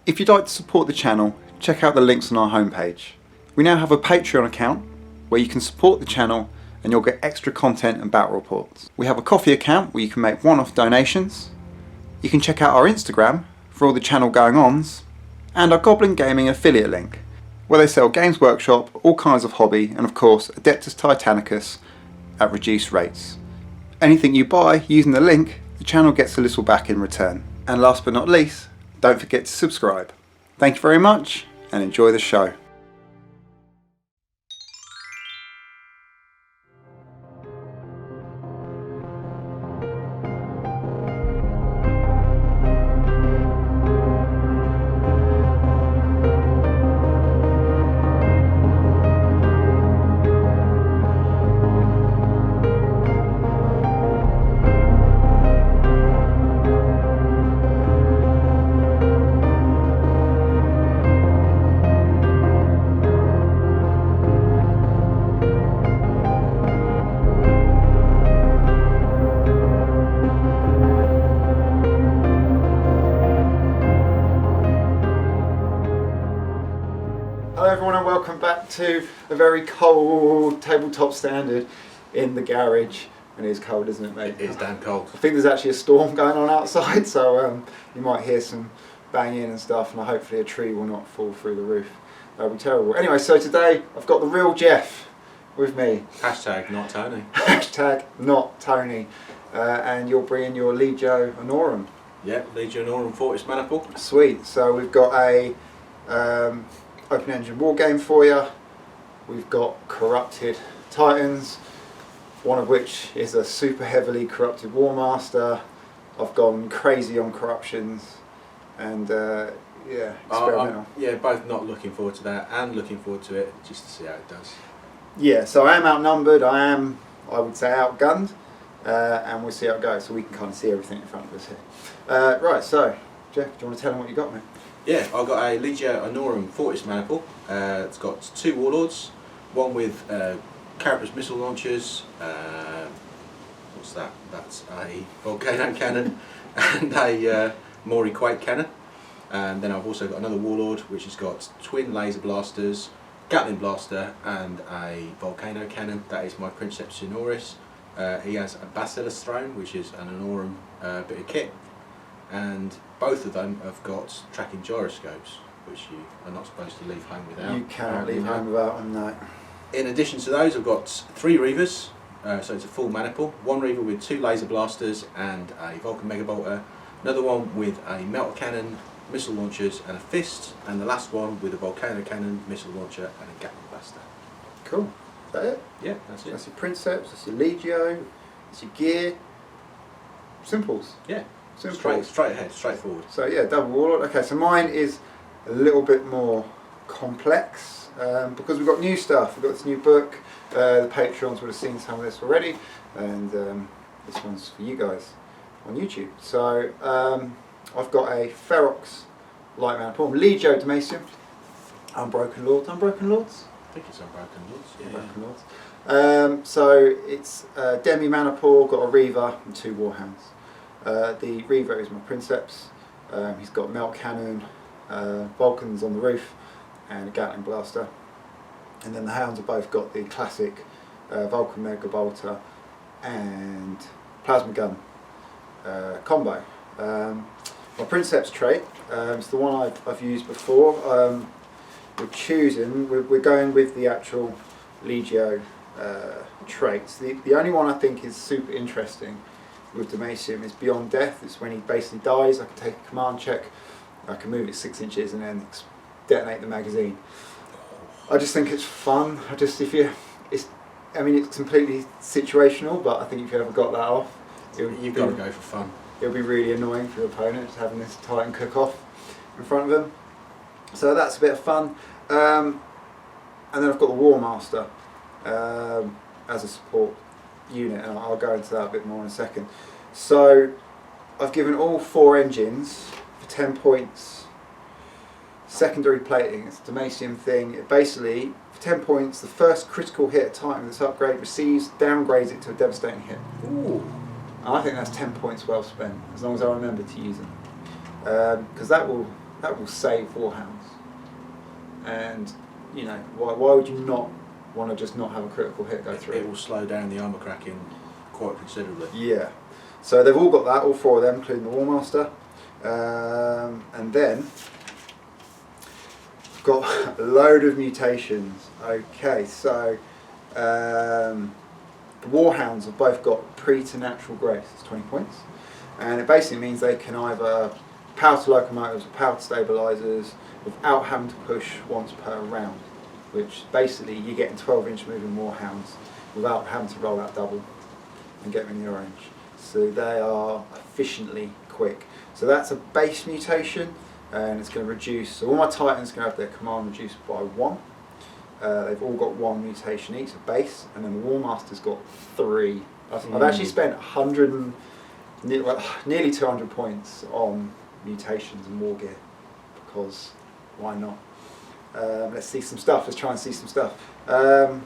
If you'd like to support the channel, check out the links on our homepage. We now have a Patreon account where you can support the channel and you'll get extra content and battle reports. We have a Coffee account where you can make one-off donations. You can check out our Instagram for all the channel going-ons, and our Goblin Gaming affiliate link, where they sell Games Workshop, all kinds of hobby, and of course Adeptus Titanicus at reduced rates. Anything you buy using the link, the channel gets a little back in return. And last but not least, don't forget to subscribe. Thank you very much and enjoy the show. Hello everyone and welcome back to a very cold tabletop standard in the garage. And it is cold, isn't it, mate? It is damn cold. I think there's actually a storm going on outside, so you might hear some banging and stuff, and hopefully a tree will not fall through the roof. That would be terrible. Anyway, so today I've got the real Jeff with me. Hashtag not Tony. Hashtag not Tony. And you're bringing your Legio Honorum. Yeah, Legio Honorum Fortis Maniple. Sweet. So we've got a open engine war game for you. We've got corrupted Titans, one of which is a super heavily corrupted Warmaster. I've gone crazy on corruptions, and yeah, experimental. Yeah, both not looking forward to that and looking forward to it just to see how it does. Yeah, so I am outnumbered, I would say outgunned, and we'll see how it goes, so we can kind of see everything in front of us here. Right, so Jeff, do you want to tell them what you got, mate? Yeah, I've got a Legio Honorum Fortis Maniple. It's got two warlords, one with Carapace missile launchers. What's that? That's a volcano cannon and a Mori Quake cannon. And then I've also got another warlord which has got twin laser blasters, Gatling blaster, and a volcano cannon. That is my Princeps Sonoris. He has a Bacillus throne, which is an Honorum bit of kit. And both of them have got tracking gyroscopes, which you are not supposed to leave home without. You cannot leave home without them, no. In addition to those, I've got three Reavers, so it's a full maniple. One Reaver with two laser blasters and a Vulcan Megabolter. Another one with a melta cannon, missile launchers and a fist. And the last one with a volcano cannon, missile launcher and a Gatling blaster. Cool. Is that it? Yeah, that's it. That's your Princeps, that's your Legio, that's your gear. Simples. Yeah. Simple. Straight ahead, straightforward. So yeah, double warlord. Okay, so mine is a little bit more complex because we've got new stuff. We've got this new book. The Patreons would have seen some of this already, and this one's for you guys on YouTube. So I've got a Ferox light maniple, Legio Damacium, Unbroken Lords. Unbroken Lords? I think it's Unbroken Lords. Yeah. Unbroken Lords. So it's Demi Maniple, got a Reaver and two Warhounds. The Reaver is my Princeps. He's got melt cannon, Vulcans on the roof, and a Gatling blaster. And then the Hounds have both got the classic Vulcan Megabolter and plasma gun combo. My Princeps trait is the one I've used before. We're going with the actual Legio traits. The only one I think is super interesting with Damacium is Beyond Death. It's when he basically dies, I can take a command check, I can move it 6 inches and then detonate the magazine. I just think it's fun. I mean it's completely situational, but I think if you ever got that off, You've got to go for fun. It'll be really annoying for your opponent just having this Titan cook-off in front of them. So that's a bit of fun. And then I've got the Warmaster as a support unit, and I'll go into that a bit more in a second. So I've given all 4 engines for 10 points secondary plating. It's a Damacium thing. It basically, for 10 points, the first critical hit a Titan with this upgrade receives downgrades it to a devastating hit. Ooh. And I think that's 10 points well spent, as long as I remember to use them. Because that will that will save Warhounds. And you know, why would you not want to just not have a critical hit go through? It will slow down the armour cracking quite considerably. Yeah. So they've all got that, all 4 of them, including the Warmaster. And then we've got a load of mutations. Okay, so the Warhounds have both got preternatural grace, it's 20 points. And it basically means they can either power to locomotives or power to stabilisers without having to push once per round, which basically you're getting 12-inch moving Warhounds without having to roll that double and get them in your range. So they are efficiently quick. So that's a base mutation, and it's going to reduce. So all my Titans can have their command reduced by 1. They've all got 1 mutation each, a base, and then the Warmaster's got 3. I've actually spent 100 and nearly 200 points on mutations and war gear, because why not? Let's see some stuff. Let's try and see some stuff. So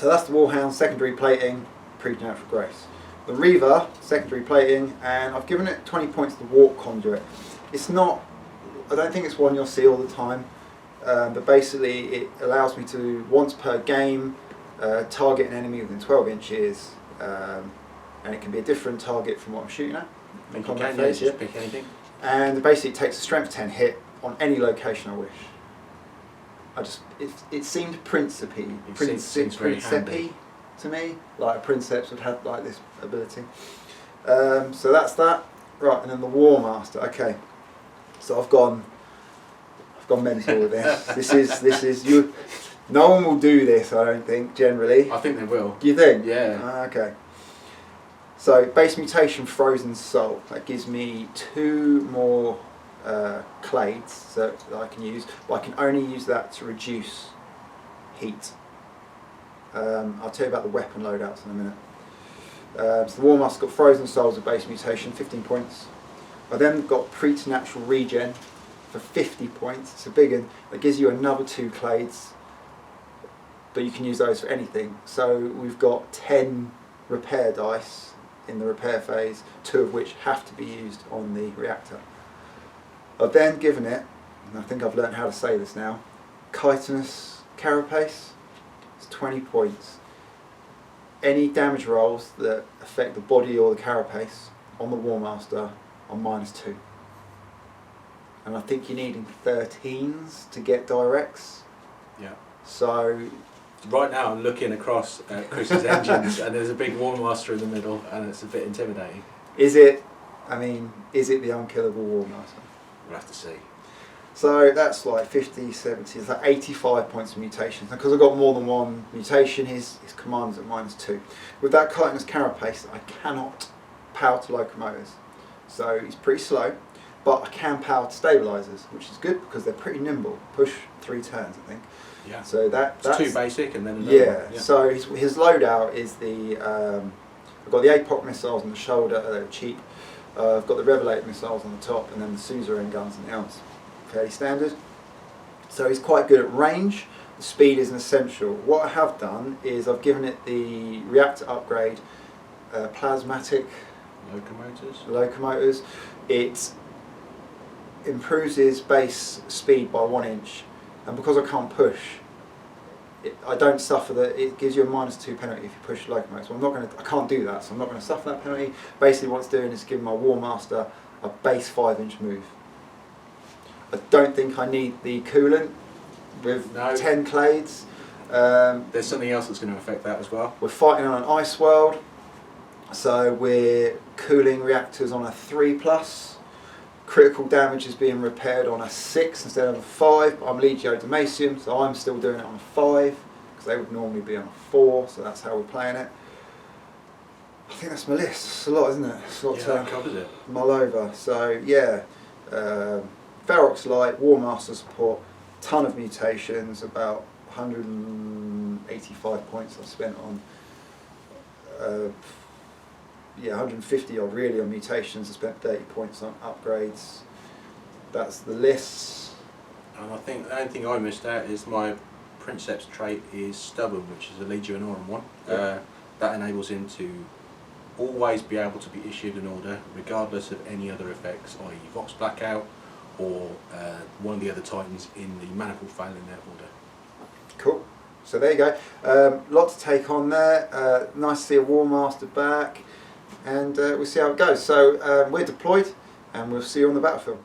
that's the Warhound, secondary plating, preternatural grace. The Reaver, secondary plating, and I've given it 20 points to the Warp Conduit. It's not, I don't think it's one you'll see all the time, but basically it allows me to, once per game, target an enemy within 12 inches, and it can be a different target from what I'm shooting at. You can just pick anything. And basically it takes a strength 10 hit on any location I wish. It seemed Principe, Princepi to me, like a Princeps would have like this ability. So that's that. Right, and then the Warmaster. Okay, so I've gone mental with this. This is you. No one will do this, I don't think, generally. I think they will. Do you think? Yeah. Okay. So base mutation, Frozen Soul. That gives me 2 more clades that I can use, but I can only use that to reduce heat. I'll tell you about the weapon loadouts in a minute. So the Warmaster's got Frozen Soul as a base mutation, 15 points. I then got Preternatural Regen for 50 points. It's a big one. That gives you another 2 clades, but you can use those for anything. So we've got 10 repair dice in the repair phase, 2 of which have to be used on the reactor. I've then given it, and I think I've learned how to say this now, Chitinous Carapace. It's 20 points. Any damage rolls that affect the body or the carapace on the Warmaster are -2. And I think you're needing 13s to get directs. Yeah. So right now I'm looking across at Chris's engines and there's a big Warmaster in the middle and it's a bit intimidating. Is it the unkillable Warmaster? We'll have to see. So that's like 50, 70, it's like 85 points of mutations. And because I've got more than 1 mutation, his command is at -2. With that Chitinous Carapace, I cannot power to locomotives. So he's pretty slow, but I can power to stabilisers, which is good because they're pretty nimble. Push 3 turns, I think. Yeah. So that's 2 basic and then another one. Yeah. So his loadout is the I've got the APOC missiles on the shoulder, they're cheap. I've got the Revelator missiles on the top, and then the suzerain guns on the arms. Fairly standard. So he's quite good at range. The speed is an essential. What I have done is I've given it the reactor upgrade, plasmatic locomotors. It improves his base speed by 1 inch, and because I can't push, I don't suffer that. It gives you a -2 penalty if you push locomotives. So I can't do that, so I'm not going to suffer that penalty. Basically, what it's doing is giving my Warmaster a base 5-inch move. I don't think I need the coolant with 10 clades. There's something else that's going to affect that as well. We're fighting on an ice world, so we're cooling reactors on a 3+. Critical damage is being repaired on a 6 instead of a 5. I'm Legio Damacium, so I'm still doing it on a 5 because they would normally be on a 4. So that's how we're playing it. I think that's my list. It's a lot, isn't it? It's a lot that covers it. Mull over. So yeah. Ferox Light, Warmaster support, ton of mutations, about 185 points I've spent on, 150 odd really on mutations. I spent 30 points on upgrades. That's the list. And I think the only thing I missed out is my Princeps trait is Stubborn, which is a Legio Honorum one. Yeah. That enables him to always be able to be issued an order regardless of any other effects, i.e. Vox Blackout or one of the other Titans in the manifold failing their order. Cool. So there you go. Lot to take on there. Nice to see a Warmaster back, and we'll see how it goes. So we're deployed, and we'll see you on the battlefield.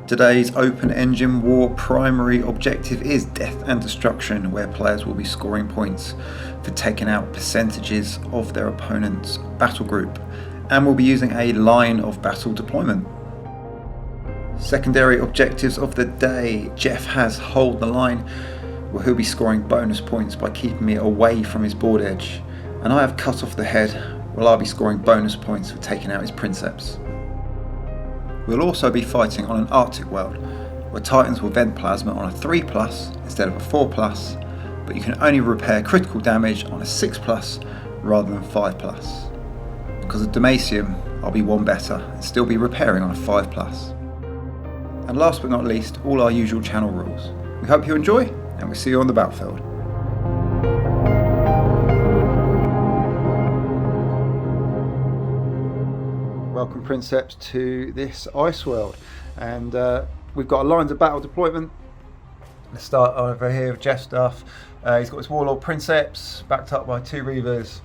Today's open engine war primary objective is death and destruction, where players will be scoring points for taking out percentages of their opponent's battle group, and will be using a line of battle deployment. Secondary objectives of the day. Jeff has hold the line, where he'll be scoring bonus points by keeping me away from his board edge, and I have cut off the head, where I'll be scoring bonus points for taking out his Princeps. We'll also be fighting on an Arctic world, where Titans will vent plasma on a 3+ instead of a 4+, but you can only repair critical damage on a 6+ rather than 5+. Because of Damacium, I'll be one better and still be repairing on a 5+. And last but not least, all our usual channel rules. We hope you enjoy, and we'll see you on the battlefield. Welcome Princeps to this ice world, and we've got lines of battle deployment. Let's start over here with Jeff's stuff. He's got his Warlord Princeps backed up by 2 Reavers,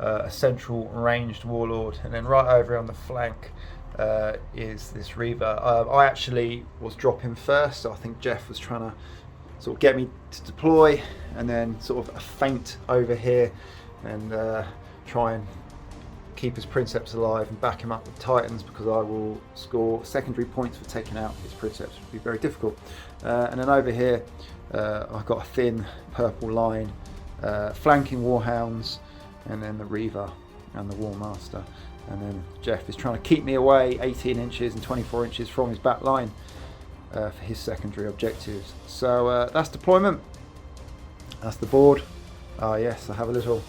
a central ranged Warlord, and then right over on the flank is this Reaver. I actually was dropping first, so I think Jeff was trying to sort of get me to deploy, and then sort of a feint over here and try and keep his Princeps alive and back him up with Titans, because I will score secondary points for taking out his Princeps, which would be very difficult. And then over here I've got a thin purple line flanking Warhounds, and then the Reaver and the Warmaster, and then Jeff is trying to keep me away 18 inches and 24 inches from his back line for his secondary objectives. So that's deployment, that's the board. Yes, I have a little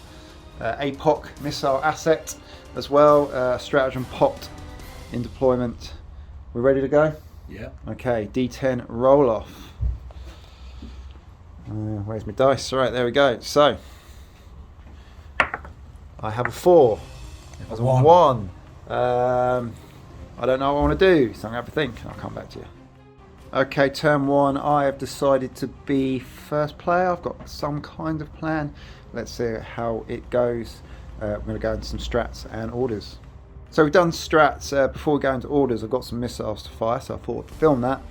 APOC missile asset as well, stratagem popped in deployment. We're ready to go? Yeah. Okay, D10 roll off. Where's my dice? All right, there we go. So I have a 4. There's a 1. I don't know what I want to do, so I'm going to have to think. I'll come back to you. Okay, turn 1. I have decided to be first player. I've got some kind of plan. Let's see how it goes. We're going to go into some strats and orders. So we've done strats. Before we go into orders, I've got some missiles to fire, so I thought I'd film that.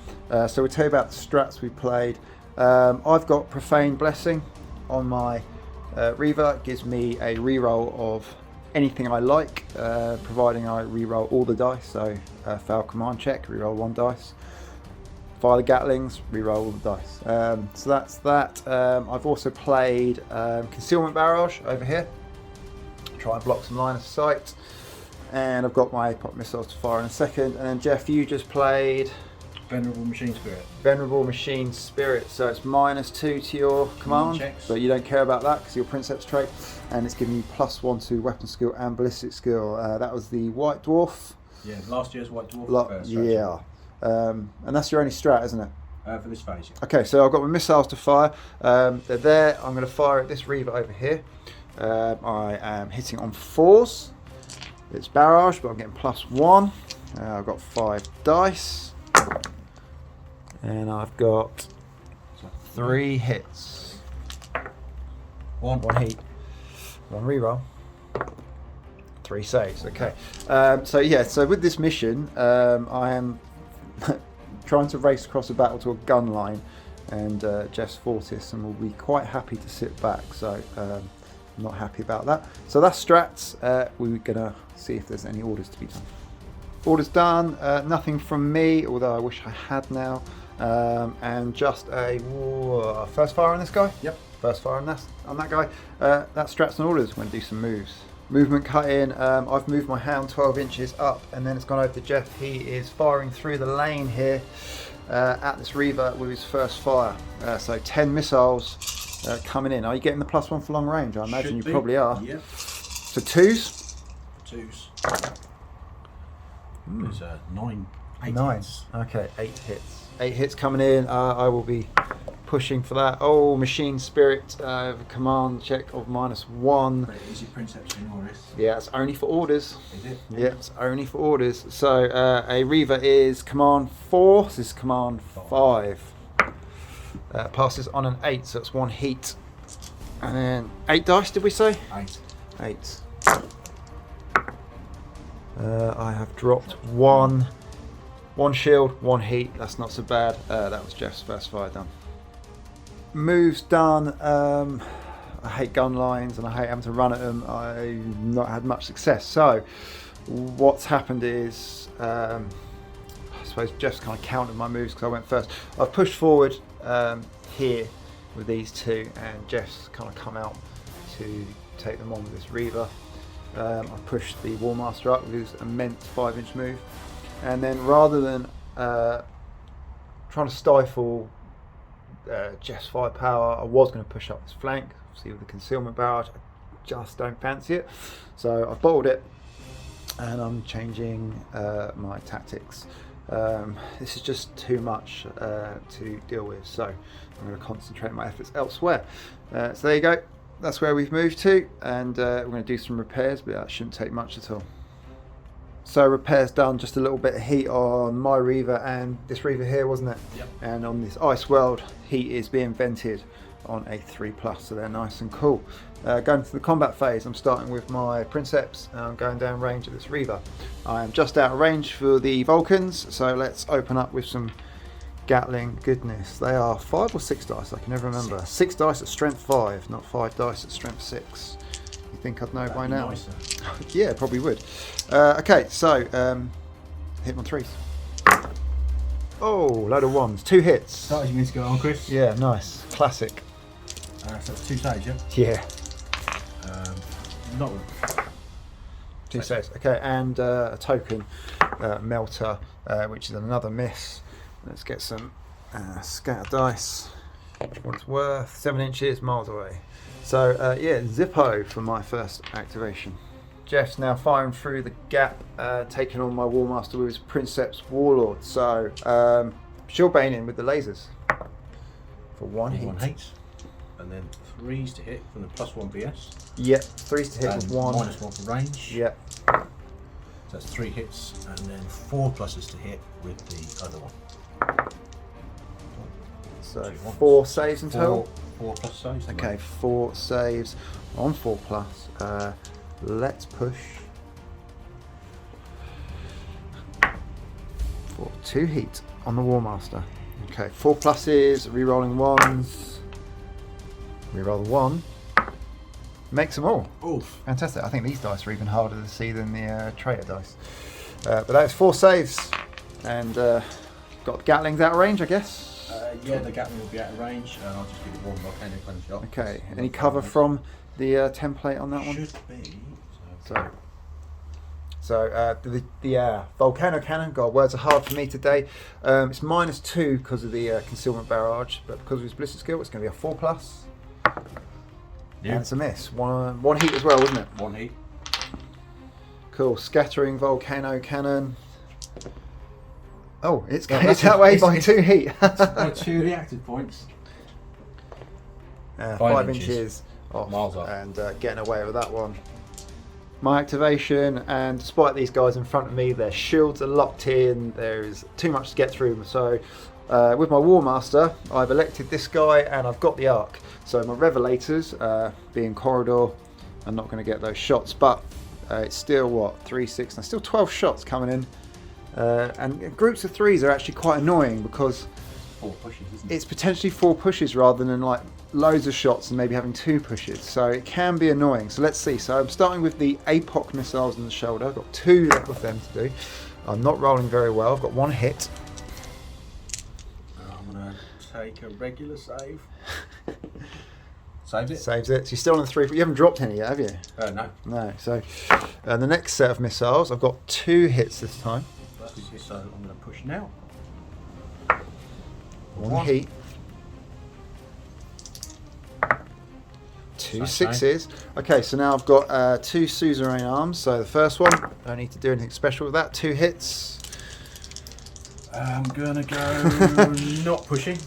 So we'll tell you about the strats we played. I've got Profane Blessing on my Reaver. It gives me a reroll of anything I like, providing I reroll all the dice. So fail command check, reroll 1 dice. Fire the Gatlings, reroll all the dice. So that's that. I've also played Concealment Barrage over here. Try and block some line of sight. And I've got my APOC missiles to fire in a second. And then Jeff, you just played Venerable Machine Spirit. Venerable Machine Spirit. So it's -2 to your command, but you don't care about that because your Princeps trait. And it's giving you +1 to weapon skill and ballistic skill. That was the White Dwarf. Yeah, last year's White Dwarf. Yeah. And that's your only strat, isn't it? For this phase. Yeah. Okay, so I've got my missiles to fire. They're there. I'm going to fire at this Reaver over here. I am hitting on 4s. It's barrage, but I'm getting +1. I've got 5 dice. And I've got 3 hits. One heat. 1 reroll. 3 saves. Okay. So yeah, so with this mission, I am trying to race across the battle to a gun line, and Jeff's Fortis, and will be quite happy to sit back. So I'm not happy about that. So that's strats. We're gonna see if there's any orders to be done. Orders done. Nothing from me, although I wish I had now. And just a first fire on this guy. Yep. First fire on that guy. That's strats and orders. We're gonna do some moves. Movement cut in. I've moved my hound 12 inches up, and then it's gone over to Jeff. He is firing through the lane here at this Reaver with his first fire. So 10 missiles coming in. Are you getting the +1 for long range? I imagine you probably are. Yep. So 2s? 2s. There's 9. 8 9. hits. Okay, 8 hits. 8 hits coming in. I will be pushing for that. Oh, Machine Spirit, command check of -1. Very easy Princeps in Norris. Yeah, it's only for orders. Is it? Yeah, it's only for orders. So a Reaver is command 4, this is command 5. Passes on an 8, so it's 1 heat. And then 8 dice, did we say? 8. 8. I have dropped 1 shield, 1 heat. That's not so bad. That was Jeff's first fire done. Moves done. I hate gun lines and I hate having to run at them. I've not had much success. So what's happened is, I suppose Jeff's kind of counted my moves because I went first. I've pushed forward here with these two, and Jeff's kind of come out to take them on with this Reaver. I pushed the Warmaster up with his immense 5-inch move, and then rather than trying to stifle Jeff's firepower, I was going to push up his flank. See, with the concealment barrage, I just don't fancy it. So I've bottled it, and I'm changing my tactics. This is just too much to deal with, so I'm going to concentrate my efforts elsewhere. So there you go. That's where we've moved to, and we're going to do some repairs, but that shouldn't take much at all. So repairs done, just a little bit of heat on my Reaver and this Reaver here, wasn't it? Yep. And on this Ice World, heat is being vented on a 3+, so they're nice and cool. Going to the combat phase, I'm starting with my Princeps, and I'm going down range of this Reaver. I am just out of range for the Vulcans, so let's open up with some Gatling goodness. They are 5 or 6 dice, I can never remember. 6 dice at strength 5, not 5 dice at strength 6. You think I'd know by now? Nicer. Yeah, probably would. Okay, so hit on 3s. Oh, load of 1s. 2 hits. Started you mean to go on, Chris? Yeah, nice. Classic. So it's 2 saves, yeah? Yeah. Not 2 saves. Okay, and a token melter, which is another miss. Let's get some scatter dice. What it's worth. 7 inches, miles away. So yeah, Zippo for my first activation. Jeff's now firing through the gap, taking on my Warmaster with his Princeps Warlord. So shield baning with the lasers for 1 hit. 1 heat. And then 3s to hit from the +1 BS. Yep, 3s to hit with 1. -1 for range. Yep. So that's 3 hits, and then 4 pluses to hit with the other one. So 4 saves in total. 4 plus saves. Okay, 4 saves on 4+. Let's push for 2 heat on the Warmaster. Okay, 4 pluses, re-rolling 1s. Re-roll the 1. Makes them all. Oof. Fantastic. I think these dice are even harder to see than the Traitor dice. But that's 4 saves. And got Gatlings out of range, I guess. Yeah, the Gatling will be out of range, and I'll just give it 1 volcanic one shot. Okay, any cover from the template on that one? Should be. So the Volcano Cannon, God, words are hard for me today. It's -2 because of the concealment barrage, but because of his ballistic skill, it's going to be a 4+. Yeah. And it's a miss. One heat as well, wasn't it? 1 heat. Cool. Scattering Volcano Cannon. Oh, it's Yeah, going that's that way it's- by 2 heat. 2 reactive points. 5 inches off, Miles off. and getting away with that one. My activation, and despite these guys in front of me, their shields are locked in. There is too much to get through. So with my Warmaster, I've elected this guy, and I've got the arc. So my Revelators, being corridor, are not going to get those shots. But it's still what, 3, 6, and still 12 shots coming in. And groups of 3s are actually quite annoying because 4 pushes, isn't it? it's potentially 4 pushes rather than like loads of shots and maybe having 2 pushes, so it can be annoying. So let's see. So I'm starting with the APOC missiles in the shoulder. I've got 2 left of them to do. I'm not rolling very well. I've got 1 hit. I'm going to take a regular save. Saved it? Saves it. So you're still on the 3. You haven't dropped any yet, have you? No. No. So the next set of missiles, I've got 2 hits this time. So I'm going to push now. 1 heat. 2 Same. 6s. Okay, so now I've got 2 suzerain arms. So the first one, don't need to do anything special with that. 2 hits. I'm going to go not pushing.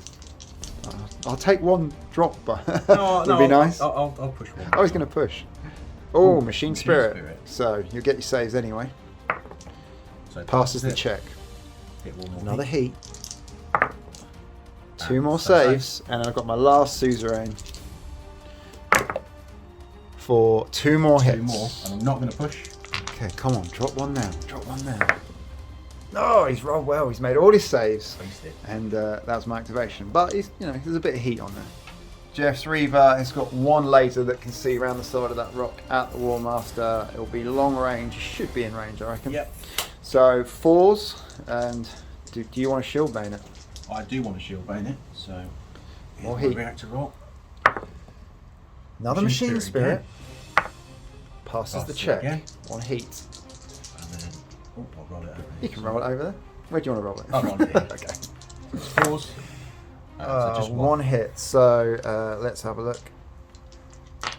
I'll take one drop, but No, would be nice. I'll push one. Oh, he's going to push. Oh, Machine Machine Spirit. Spirit. So you'll get your saves anyway. So Passes the it. check. Hit one more Another heat. heat. Two more so saves, and I've got my last suzerain for 2 more hits. 2 more, and I'm not going to push. Okay, come on, drop one now. Drop one now. No, he's rolled well. He's made all his saves, Faced it. and that was my activation. But he's, there's a bit of heat on there. Jeff's Reaver has got 1 laser that can see around the side of that rock at the Warmaster. It'll be long range. He should be in range, I reckon. Yep. So 4s, and do you want to shield bane it? I do want to shield bane it, so More here's heat. my reactor roll. Another Machine Machine Spirit Spirit. Passes the Passes it check. again. 1 heat. And then, I'll roll it over. You can roll it over there. Where do you want to roll it? I'll roll it here. Okay. It's 4s. So just 1 hit. So let's have a look. I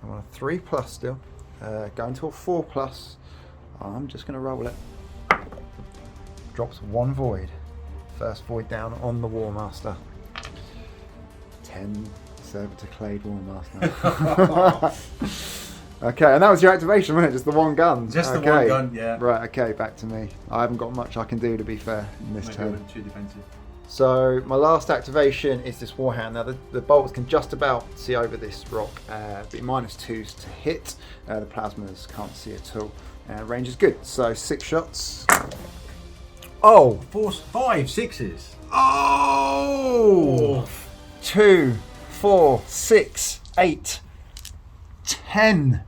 want a 3+ still. Going to a 4+. I'm just going to roll it. Drops 1 void. First void down on the Warmaster. 10 Servitor Clade Warmaster. Okay, and that was your activation, wasn't it? Just the 1 gun? Just the Okay. 1 gun, yeah. Right, okay, back to me. I haven't got much I can do, to be fair, in this Maybe I turn. went too defensive. So my last activation is this Warhound. Now the bolts can just about see over this rock, but -2s to hit. The plasmas can't see at all. Range is good, so 6 shots. Oh! 4, 5, 6s. Oh! 2, 4, 6, 8, 10.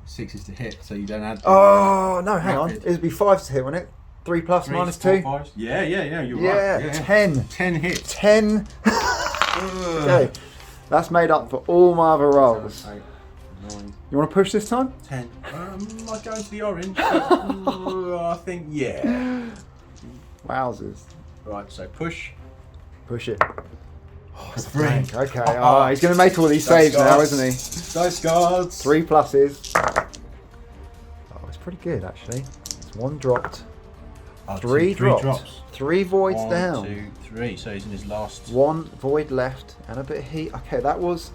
6s to hit, so you don't add. Oh no! Hang on, Rapid. it'd be 5s to hit, wouldn't it? 3+ Threes, -2. 4, 5s. Yeah, you're Yeah, right. Yeah, 10. 10 hits. 10. Okay, that's made up for all my other rolls. 8, 9, You want to push this time? 10. I go into the orange. I think, yeah. Wowzers. Right, so push. Push it. Oh, it's a 3. blank. Okay, oh, he's going to make all these saves now, isn't he? Dice cards. 3 pluses. Oh, it's pretty good, actually. It's 1 dropped. 3 dropped. 3 voids 1, down. 2, 3. So he's in his last. 1 void left and a bit of heat. Okay, that was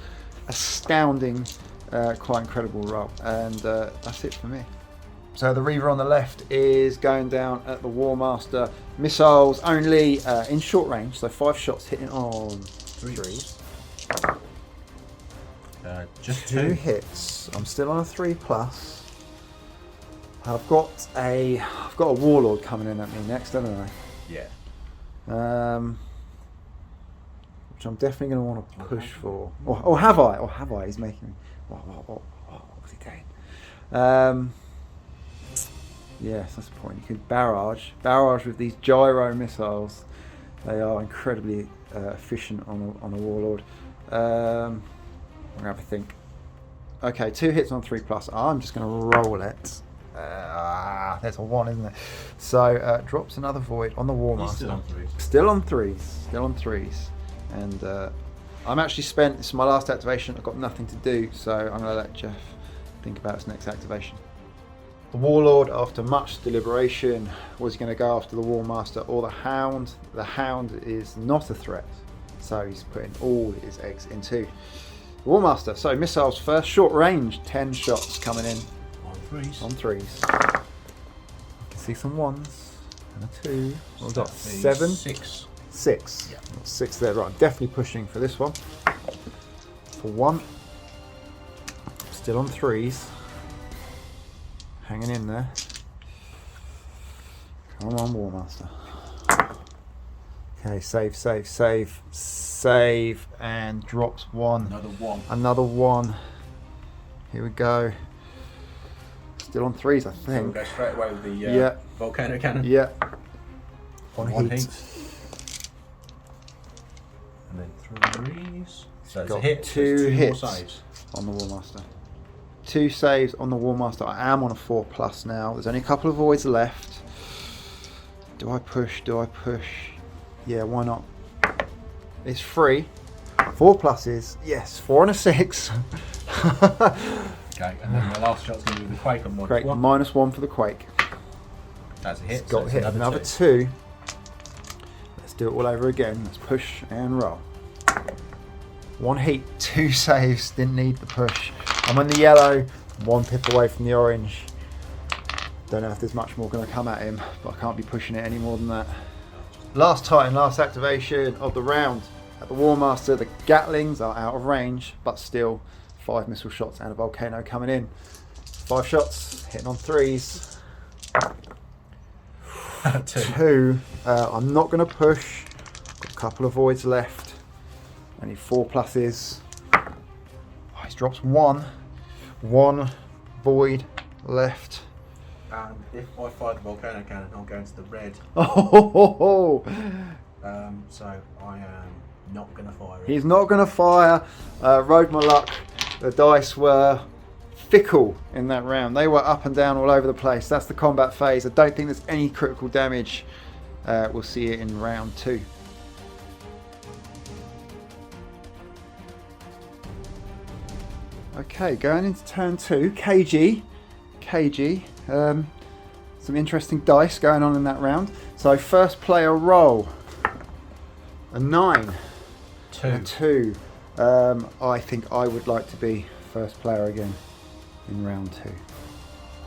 astounding, quite incredible roll. And that's it for me. So the Reaver on the left is going down at the Warmaster. Missiles only in short range, so 5 shots hitting on 3s. Just 2 2. hits. I'm still on a 3+. I've got a Warlord coming in at me next, haven't I? Yeah. Which I'm definitely going to want to push for. Or have I? Or have I? He's making me. What was he doing? Yes, that's the point. You could barrage with these gyro missiles. They are incredibly efficient on a Warlord. I'm gonna have a think. Okay, 2 hits on 3+. I'm just gonna roll it. There's a 1, isn't there? So drops another void on the Warmaster. Still on 3s. Still on 3s. And I'm actually spent. This is my last activation. I've got nothing to do, so I'm gonna let Jeff think about his next activation. The Warlord, after much deliberation, was going to go after the Warmaster or the Hound. The Hound is not a threat, so he's putting all his eggs into the Warmaster. So missiles first, short range, 10 shots coming in On 3s. on 3s. I can see some 1s and a 2. We've got 7, 6. 6. Yeah. Got 6 there. Right, I'm definitely pushing for this one. For 1. Still on 3s. Hanging in there. Come on, Warmaster. Okay, save, and drops 1. Another 1. Another 1. Here we go. Still on 3s, I So we'll think. go straight away with the Yeah. volcano cannon. Yeah. 1 heat. And then 3s. So it's a Got hit. 2 so 2 hits more saves. on the Warmaster. 2 saves on the Warmaster. I am on a 4+ now. There's only a couple of voids left. Do I push? Yeah, why not? It's free. 4 pluses. Yes, 4 and a 6. Okay, and then my last shot's going to be with the Quake on Great. -1. -1 for the Quake. That's a hit. Got so hit. it's Another 2. Let's do it all over again. Let's push and roll. 1 heat, 2 saves, didn't need the push. I'm on the yellow, 1 pip away from the orange. Don't know if there's much more going to come at him, but I can't be pushing it any more than that. Last Titan, last activation of the round. At the Warmaster, the Gatlings are out of range, but still 5 missile shots and a volcano coming in. 5 shots, hitting on 3s. 2. I'm not going to push. Got a couple of voids left. I need 4 pluses. Oh, he's dropped 1. 1 void left. And if I fire the volcano cannon, I'll go into the red. Oh! So I am not going to fire it. He's not going to fire. Rode my luck. The dice were fickle in that round. They were up and down all over the place. That's the combat phase. I don't think there's any critical damage. We'll see it in round 2. Okay, going into turn 2. KG. Some interesting dice going on in that round. So first player roll. A 9. 2. A 2. I think I would like to be first player again in round 2.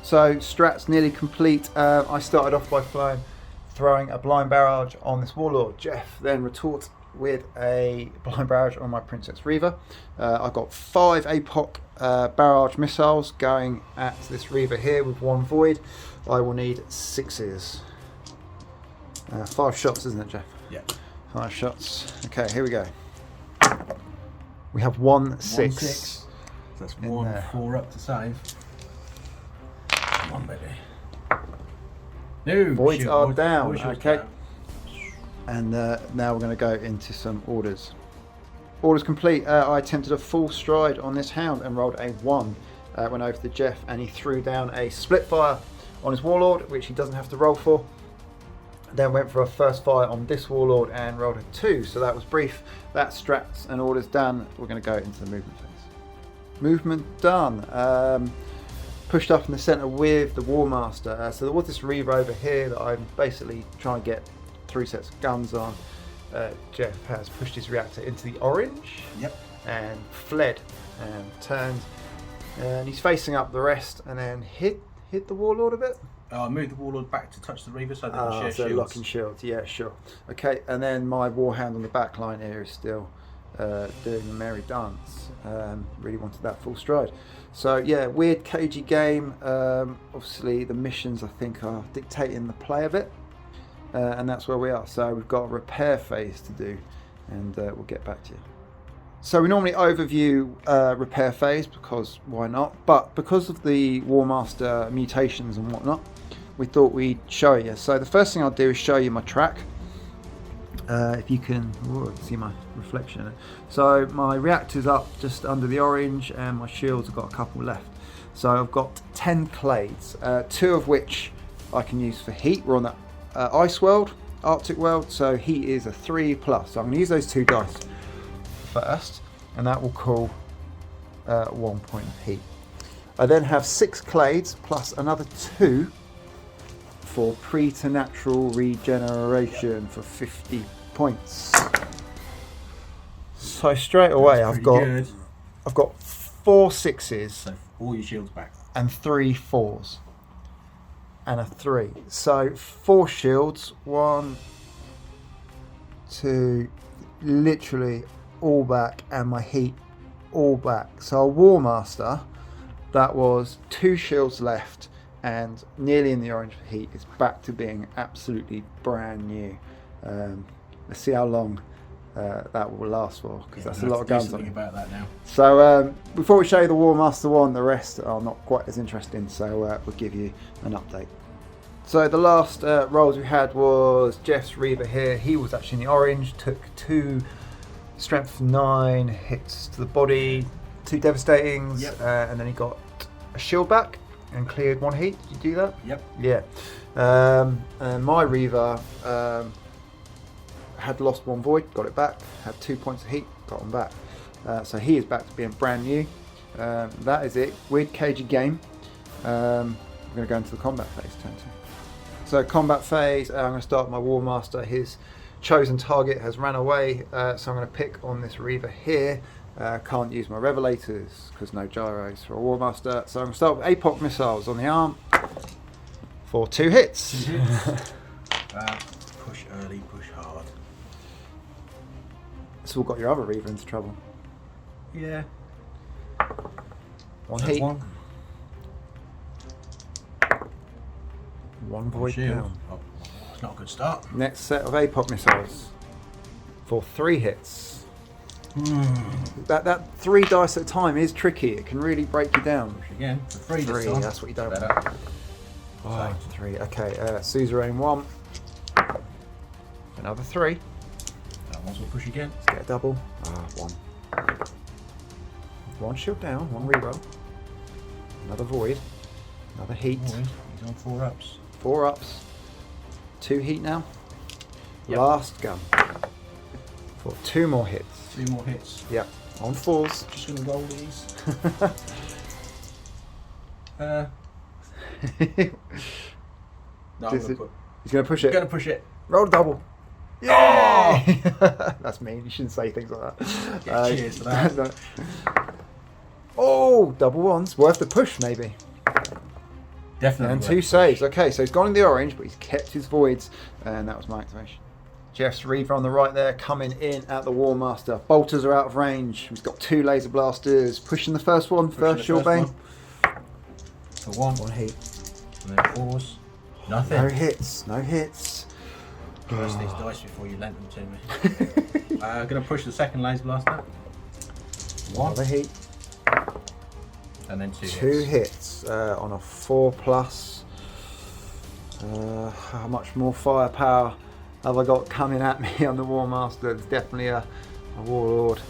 So strats nearly complete. I started off by throwing a blind barrage on this warlord. Jeff then retorts with a blind barrage on my Princeps Reaver. I got 5 APOC barrage missiles going at this Reaver here with 1 void. I will need 6s. 5 shots, isn't it, Jeff? Yeah. 5 shots. Okay, here we go. We have 1 6. 1 6. So that's In 1 there. 4 up to save. Come on, baby. No. Voids shoot, are void- down. void shield's Okay. down. And now we're going to go into some orders. Orders complete. I attempted a full stride on this hound and rolled a 1. Went over to Jeff and he threw down a split fire on his warlord, which he doesn't have to roll for. Then went for a first fire on this warlord and rolled a 2. So that was brief. That's strats and orders done. We're going to go into the movement phase. Movement done. Pushed up in the centre with the Warmaster. So there was this Reaver over here that I'm basically trying to get 3 sets of guns on. Jeff has pushed his reactor into the orange. Yep. And fled and turned. And he's facing up the rest and then hit the warlord a bit. I moved the warlord back to touch the Reaver so they can share So shields. locking shields, yeah, sure. Okay, and then my warhound on the back line here is still doing the merry dance. Really wanted that full stride. So yeah, weird cagey game. Obviously the missions I think are dictating the play of it. And that's where we are. So we've got a repair phase to do and we'll get back to you. So we normally overview repair phase because why not? But because of the Warmaster mutations and whatnot, we thought we'd show you. So the first thing I'll do is show you my track. If you can see my reflection in it. So my reactor's up just under the orange and my shields have got a couple left. So I've got 10 clades, 2 of which I can use for heat. We're on that ice world, Arctic world, so heat is a 3+. So I'm going to use those 2 dice first, and that will call 1 point of heat. I then have 6 clades plus another 2 for preternatural regeneration for 50 points. So straight away That's I've pretty good. got 4 6s So all your shields back. and 3 4s and a 3. So 4 shields, 1, 2, literally all back, and my heat all back. So a Warmaster that was 2 shields left and nearly in the orange for heat is back to being absolutely brand new. Let's see how long that will last for, because that's a lot of guns on it. About that now. So before we show you the Warmaster one, the rest are not quite as interesting, so we'll give you an update. So the last rolls we had was Jeff's Reaver here. He was actually in the orange, took 2 strength 9 hits to the body, 2 devastatings, Yep. and then he got a shield back and cleared 1 heat. Did you do that? Yep. Yeah. And my Reaver had lost 1 void, got it back, had 2 points of heat, got them back. So he is back to being brand new. That is it. Weird cagey game. We're going to go into the combat phase, turn 2. So combat phase, I'm going to start my Warmaster. His chosen target has ran away, so I'm going to pick on this Reaver here. Can't use my Revelators because no gyros for a Warmaster. So I'm going to start with APOC missiles on the arm for 2 hits. Push early, push hard. It's all got your other Reaver into trouble. Yeah. 1 That's heat. 1. 1 void Shield. down. Oh, it's not a good start. Next set of APOC missiles for 3 hits. That 3 dice at a time is tricky. It can really break you down. Push again. For 3 this 3, time. that's what you don't Better. want. Oh, 3. Okay, suzerain 1. Another 3. That one's will push again. Let's get a double. 1. 1 shield down, 1 reroll. Another void. Another heat. He's on 4 ups. 4 ups. 2 heat now. Yep. Last gun. For 2 more hits. 2 more hits. Yep. On 4s. Just going to roll these. No, I'm He's going to going to push it. push it. Roll a double. Yay! That's mean. You shouldn't say things like that. Yeah, cheers for that. no. Oh, double 1s. Worth the push, maybe. Definitely. And worth 2 it. saves. Okay, so he's gone in the orange, but he's kept his voids. And that was my activation. Jeff's Reaver on the right there, coming in at the Warmaster. Bolters are out of range. He's got 2 laser blasters. Pushing the first one. Pushing First the shield bane. For 1. 1 heat. And then 4s. Nothing. No hits. No hits. Press these dice before you lent them to me. I'm going to push the second laser blaster. 1. Another heat. And then 2 2 hits on a 4+. How much more firepower have I got coming at me on the Warmaster? There's definitely a Warlord,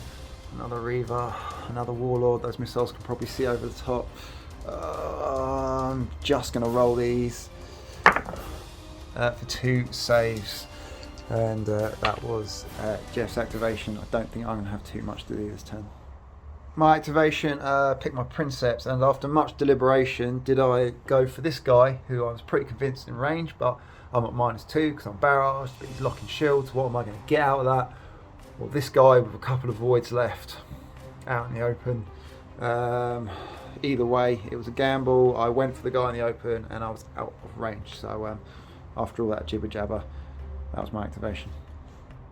another Reaver, another Warlord. Those missiles can probably see over the top. I'm just going to roll these for 2 saves. And that was Jeff's activation. I don't think I'm going to have too much to do this turn. My activation, picked my Princeps, and after much deliberation, did I go for this guy, who I was pretty convinced in range, but I'm at -2 because I'm barraged, but he's locking shields. What am I going to get out of that? Well, this guy with a couple of voids left, out in the open. Either way, it was a gamble. I went for the guy in the open, and I was out of range. So after all that jibber jabber, that was my activation.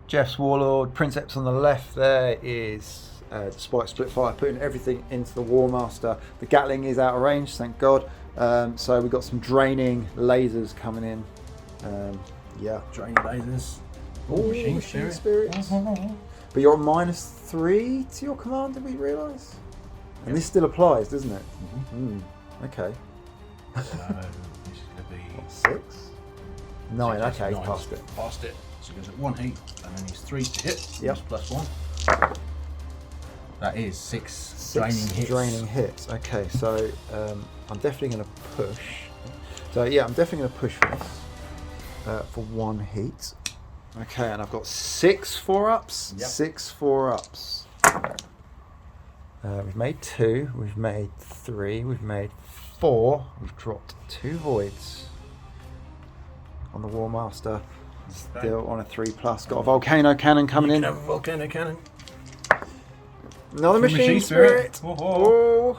Jeff's Warlord, Princeps on the left there is... despite split fire, putting everything into the Warmaster. The Gatling is out of range, thank God. So we've got some draining lasers coming in. Yeah. Draining lasers. Ooh, Machine spirits. But you're -3 to your command, did we realise? And this still applies, doesn't it? Okay. So this is going to be 6? 9, okay, he's 9. past it. Past it. So he goes at 1 heat, and then he's 3 to hit. Yep. +1. That is 6 6 draining hits. Okay, so I'm definitely going to push. So yeah, I'm definitely going to push for this for 1 heat. Okay, and I've got 6 4-ups. Yep. 6 4-ups. We've made 2. We've made 3. We've made 4. We've dropped 2 voids on the Warmaster. Still on a 3+. Got a volcano cannon coming You in. can have a volcano cannon. Another From machine spirit. Oh.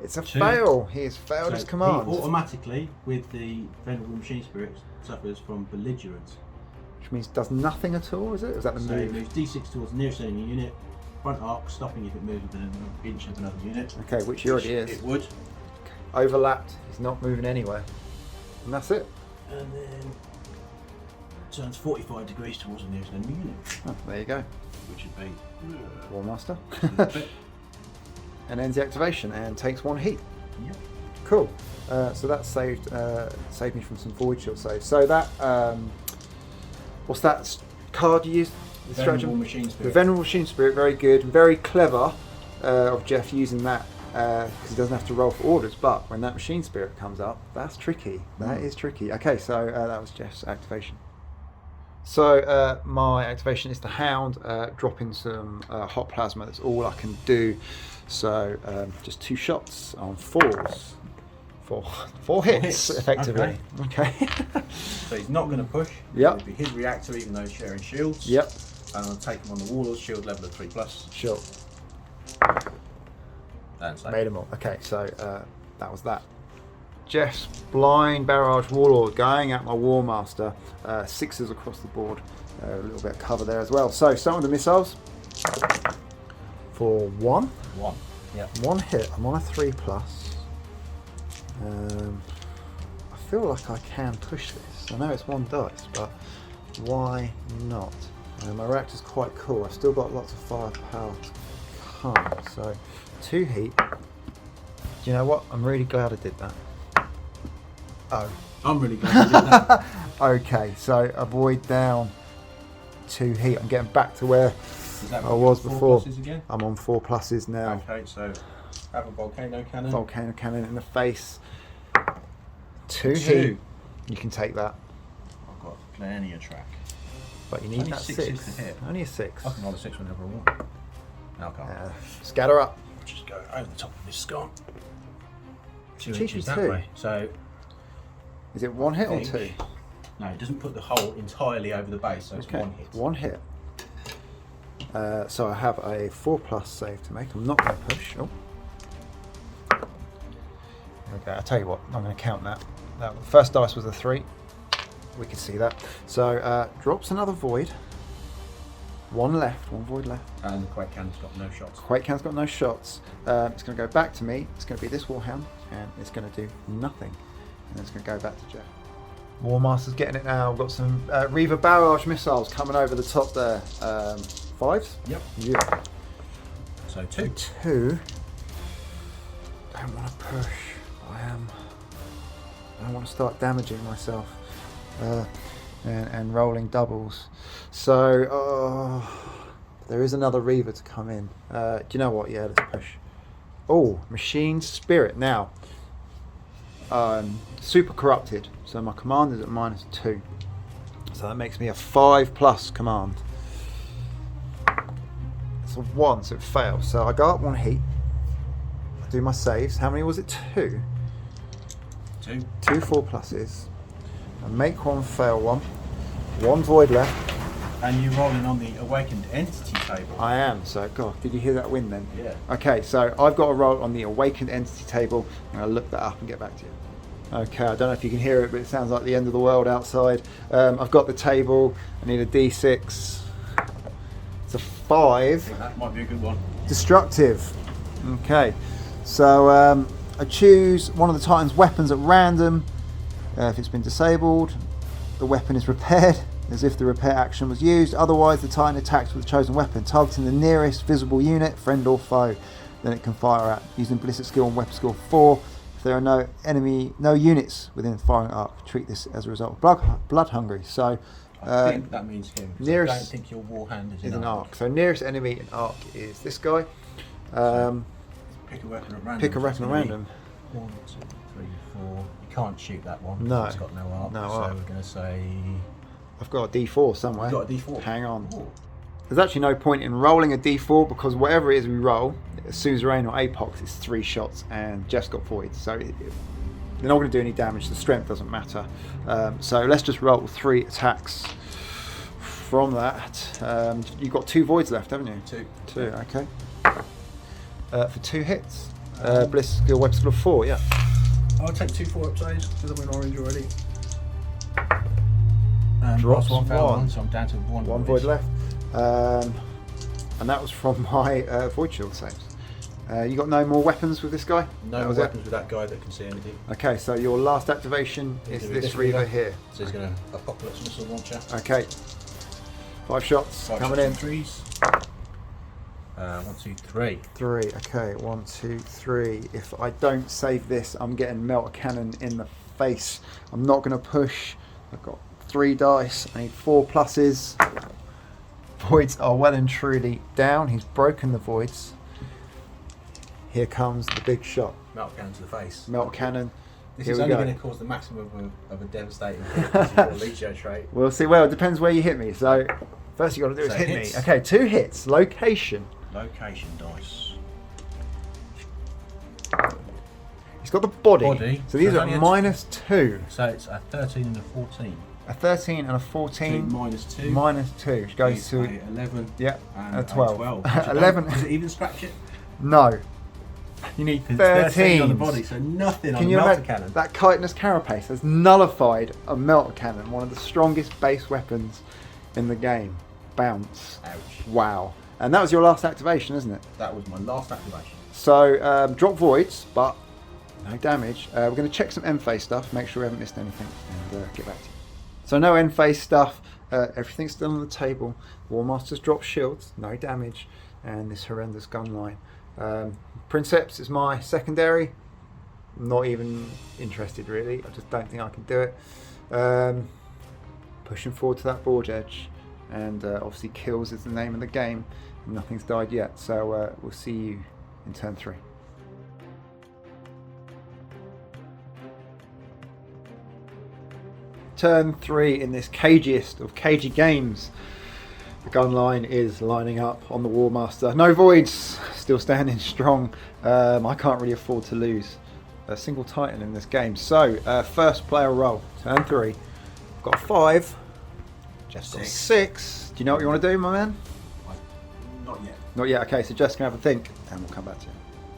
It's a 2. fail. He has failed his He command. automatically, with the Venerable Machine Spirit, suffers from belligerence. Which means does nothing at all, is it? Is that the So he move? moves D6 towards the nearest enemy unit, front arc, stopping if it moves within an inch of another unit. Okay, which he already It is. would. Overlapped. He's not moving anywhere. And that's it. And then turns 45 degrees towards the nearest enemy unit, Oh, there you go. which would be Warmaster. a bit. And ends the activation and takes 1 heat. Yep. Cool. So that saved me from some void shield saves. So that what's that card you used? The Venerable stratagem? Machine The Spirit. Venerable Machine Spirit, very good, very clever of Jeff using that because he doesn't have to roll for orders. But when that Machine Spirit comes up, that's tricky. That is tricky. Okay, so that was Jeff's activation. So my activation is the Hound, dropping some hot plasma. That's all I can do. So just 2 shots on 4s Four hits, effectively. Okay. So he's not going to push. Yep. It'll be his reactor, even though he's sharing shields. Yep. And I'll take him on the Warlord shield level of 3+. Sure. And save. Made them all. Okay, so that was that. Jeff's blind barrage warlord going at my Warmaster. 6s across the board. A little bit of cover there as well. So some of the missiles for 1. 1. Yeah. 1 hit. I'm on a 3+. I feel like I can push this. I know it's 1 dice, but why not? My reactor's quite cool. I've still got lots of firepower to come. So 2 heat. Do you know what? I'm really glad I did that. Oh. I'm really glad you did that. Okay, so avoid down 2 heat. I'm getting back to where I was before. Again? I'm on 4+ now. Okay, so have a volcano cannon. Volcano cannon in the face. 2 heat. You can take that. I've got plenty of track. But you need Only that 6s 6. to hit. Only a 6. I can roll a 6 whenever I want. No, I can't. Scatter up. Just go over the top of this scone. 2 Cheeky inches that 2. way. So Is it 1 hit or think- 2? no, it doesn't put the hole entirely over the base, so it's 1 hit. 1 hit. So I have a 4+ save to make. I'm not going to push. Oh. Okay, I'll tell you what. I'm going to count that. That first dice was a 3. We can see that. So drops another void. 1 left. 1 void left. And the Quake Cannon's got no shots. Quake Can's got no shots. It's going to go back to me. It's going to be this Warhound, and it's going to do nothing. And it's going to go back to Jeff. Warmaster's getting it now. We've got some Reaver barrage missiles coming over the top there. 5s? Yep. Yeah. So 2. 2. Don't want to push. I want to start damaging myself and rolling doubles. So there is another Reaver to come in. Do you know what? Yeah, let's push. Oh, Machine Spirit. Now, super corrupted. So my command is at -2. So that makes me a 5+ command. It's a 1, so it fails. So I go up 1 heat. I do my saves. How many was it? 2. 2. 2 4+. I make 1, fail 1. 1 void left. And you're rolling on the Awakened Entity table. I am. So, God, did you hear that wind then? Yeah. Okay, so I've got a roll on the Awakened Entity table. I'm going to look that up and get back to you. Okay, I don't know if you can hear it, but it sounds like the end of the world outside. I've got the table. I need a D6. It's a 5. That might be a good one. Destructive. Okay, so I choose one of the Titan's weapons at random. If it's been disabled, the weapon is repaired as if the repair action was used. Otherwise, the Titan attacks with the chosen weapon, targeting the nearest visible unit, friend or foe. Then it can fire at using ballistic skill and weapon skill 4. If there are no units within firing arc, treat this as a result of blood hungry. So I think that means him. Nearest I don't think your Warhand is an in arc. So nearest enemy in arc is this guy. Pick a weapon at random. Pick a weapon at random. 1, 2, 3, 4. You can't shoot that one. No. It's got no arc. No so arc. we're going to say. I've got a D4 somewhere. You've got a D4. Hang on. Ooh. There's actually no point in rolling a D4 because whatever it is we roll, Suzerain or Apox, is 3 shots and Jeff's got voids. So they're not going to do any damage. The strength doesn't matter. So let's just roll 3 attacks from that. You've got 2 voids left, haven't you? 2. Okay. For 2 hits. Bliss skill, weapon skill 4, yeah. I'll take 2 4-up saves because I'm in orange already. Drops one, fail 1. 1, so I'm down to 1. 1 void left. And that was from my void shield saves. You got no more weapons with this guy? No weapons with that guy that can see anything. Okay, so your last activation is this Reaver here. So he's going to Apocalypse Missile Launcher. Okay. 5 shots 5 coming shots in. and threes. 1, 2, 3. 3. Okay, 1, 2, 3. If I don't save this, I'm getting Melt Cannon in the face. I'm not going to push. I've got 3 dice. I need 4 pluses. Voids are well and truly down. He's broken the voids. Here comes the big shot. Melt Cannon to the face. Melt Cannon. This Here is we only go. going to cause the maximum of a devastating hit because you've got a Legio trait. We'll see. Well, it depends where you hit me. So first you got to do is So hit hits. me. Okay, 2 hits. Location. Location dice. He's got the body. So these So are only a -2. So it's a 13 and a 14. A 13 and a 14. -2. -2, which goes Is to a 11. yeah, And a 12. 11. 11. Does it even scratch it? No. You need 13 on the 13. body, so nothing on Can the you melter imagine cannon. that chitinous carapace has nullified a melter cannon, one of the strongest base weapons in the game. Bounce. Ouch. Wow. And that was your last activation, isn't it? That was my last activation. So drop voids, but no damage. We're going to check some end phase stuff, make sure we haven't missed anything, and get back to you. So no end phase stuff. Everything's still on the table. Warmaster's dropped shields, no damage, and this horrendous gun line. Princeps is my secondary. Not even interested really. I just don't think I can do it. Pushing forward to that board edge, and obviously kills is the name of the game. Nothing's died yet, so we'll see you in turn 3. Turn 3 in this cagiest of cagey games. The gun line is lining up on the Warmaster. No voids, still standing strong. I can't really afford to lose a single Titan in this game. So, first player roll, turn 3. I've got 5, Jeff's got 6. Do you know what you want to do, my man? Not yet. Not yet, okay, so Jeff's going to have a think and we'll come back to you.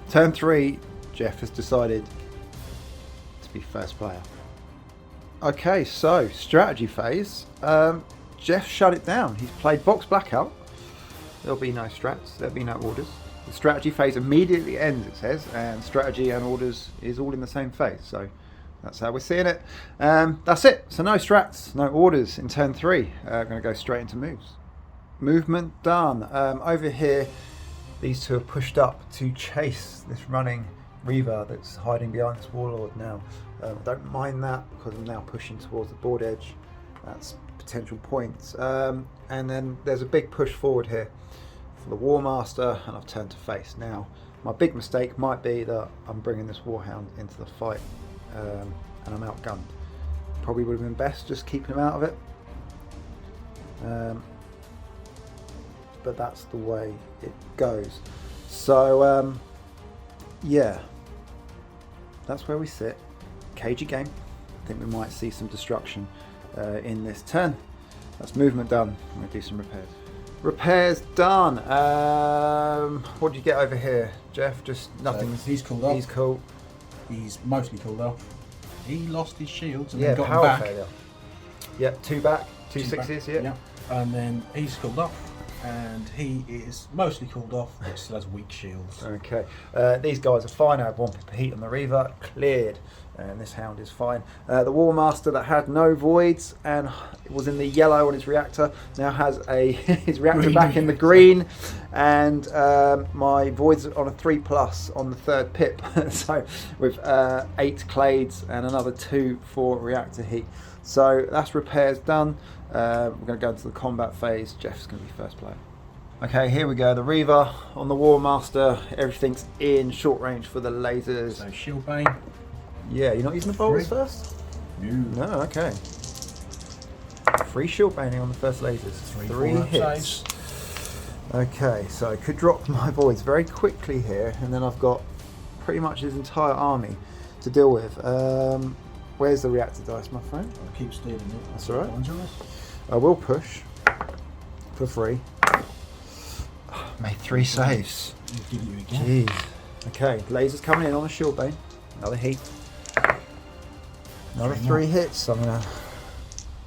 Turn 3, Jeff has decided to be first player. Okay, so strategy phase. Jeff shut it down. He's played box blackout. There'll be no strats, there'll be no orders. The strategy phase immediately ends, it says, and strategy and orders is all in the same phase. So that's how we're seeing it. That's it. So no strats, no orders in turn 3. Going to go straight into moves. Movement done. Over here, these two are pushed up to chase this running Reaver that's hiding behind this Warlord now. Don't mind that because I'm now pushing towards the board edge. That's potential points. And then there's a big push forward here for the Warmaster, and I've turned to face. Now, my big mistake might be that I'm bringing this Warhound into the fight and I'm outgunned. Probably would have been best just keeping him out of it. But that's the way it goes. So, yeah, that's where we sit. Cagey game. I think we might see some destruction in this turn. That's movement done. I'm going to do some repairs. Repairs done. What do you get over here, Jeff? Just nothing. So he's cooled off. He's cool. He's mostly cooled off. He lost his shields and Yeah, then got power them back. failure. Yep, 2 back, 2 sixes. Back. Yeah. And then he's cooled off. And he is mostly cooled off, but still has weak shields. Okay, these guys are fine. I had 1 pip of heat on the Reaver, cleared, and this Hound is fine. The Warmaster that had no voids and was in the yellow on his reactor now has his reactor Green. back in the green, and my voids on a 3+ on the 3rd pip. So with 8 clades and another 2 for reactor heat. So that's repairs done. We're going to go into the combat phase. Jeff's going to be first player. Okay, here we go. The Reaver on the Warmaster. Everything's in short range for the lasers. So shield bane. Yeah, you're not using the bolters first? No, okay. 3 shield baning on the first lasers. 3 hits. Okay, so I could drop my voids very quickly here, and then I've got pretty much his entire army to deal with. Where's the reactor dice, my friend? I'll keep stealing it. That's all right. I will push for free. Oh, made 3 saves. I'll give you again. Jeez. Okay, lasers coming in on the shield bane. Another heat. Another 3 hits. I'm gonna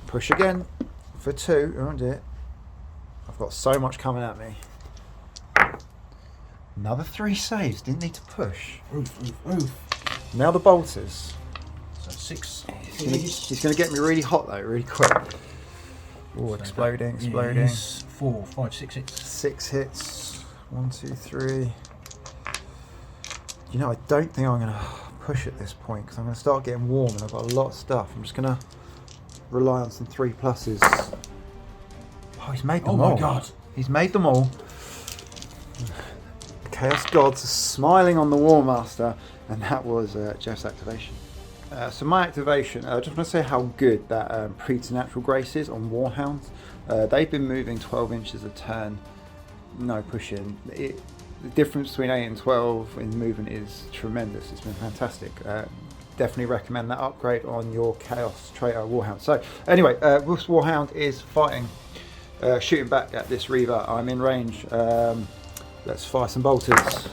push again for 2. Oh dear. I've got so much coming at me. Another 3 saves. Didn't need to push. Oof. Now the bolters. So 6. He's gonna get me really hot though, really quick. Oh, exploding. 4, 5, 6 hits. 6 hits. 1, 2, 3. You know, I don't think I'm going to push at this point because I'm going to start getting warm and I've got a lot of stuff. I'm just going to rely on some 3+. Oh, he's made them all. Oh my god. He's made them all. The Chaos Gods are smiling on the Warmaster, and that was Jeff's activation. So my activation, I just want to say how good that Preternatural Grace is on Warhounds. They've been moving 12 inches a turn, no pushing. the difference between 8 and 12 in movement is tremendous. It's been fantastic. Definitely recommend that upgrade on your Chaos Traitor Warhound. So anyway, Wolf's Warhound is fighting, shooting back at this Reaver. I'm in range. Let's fire some bolters.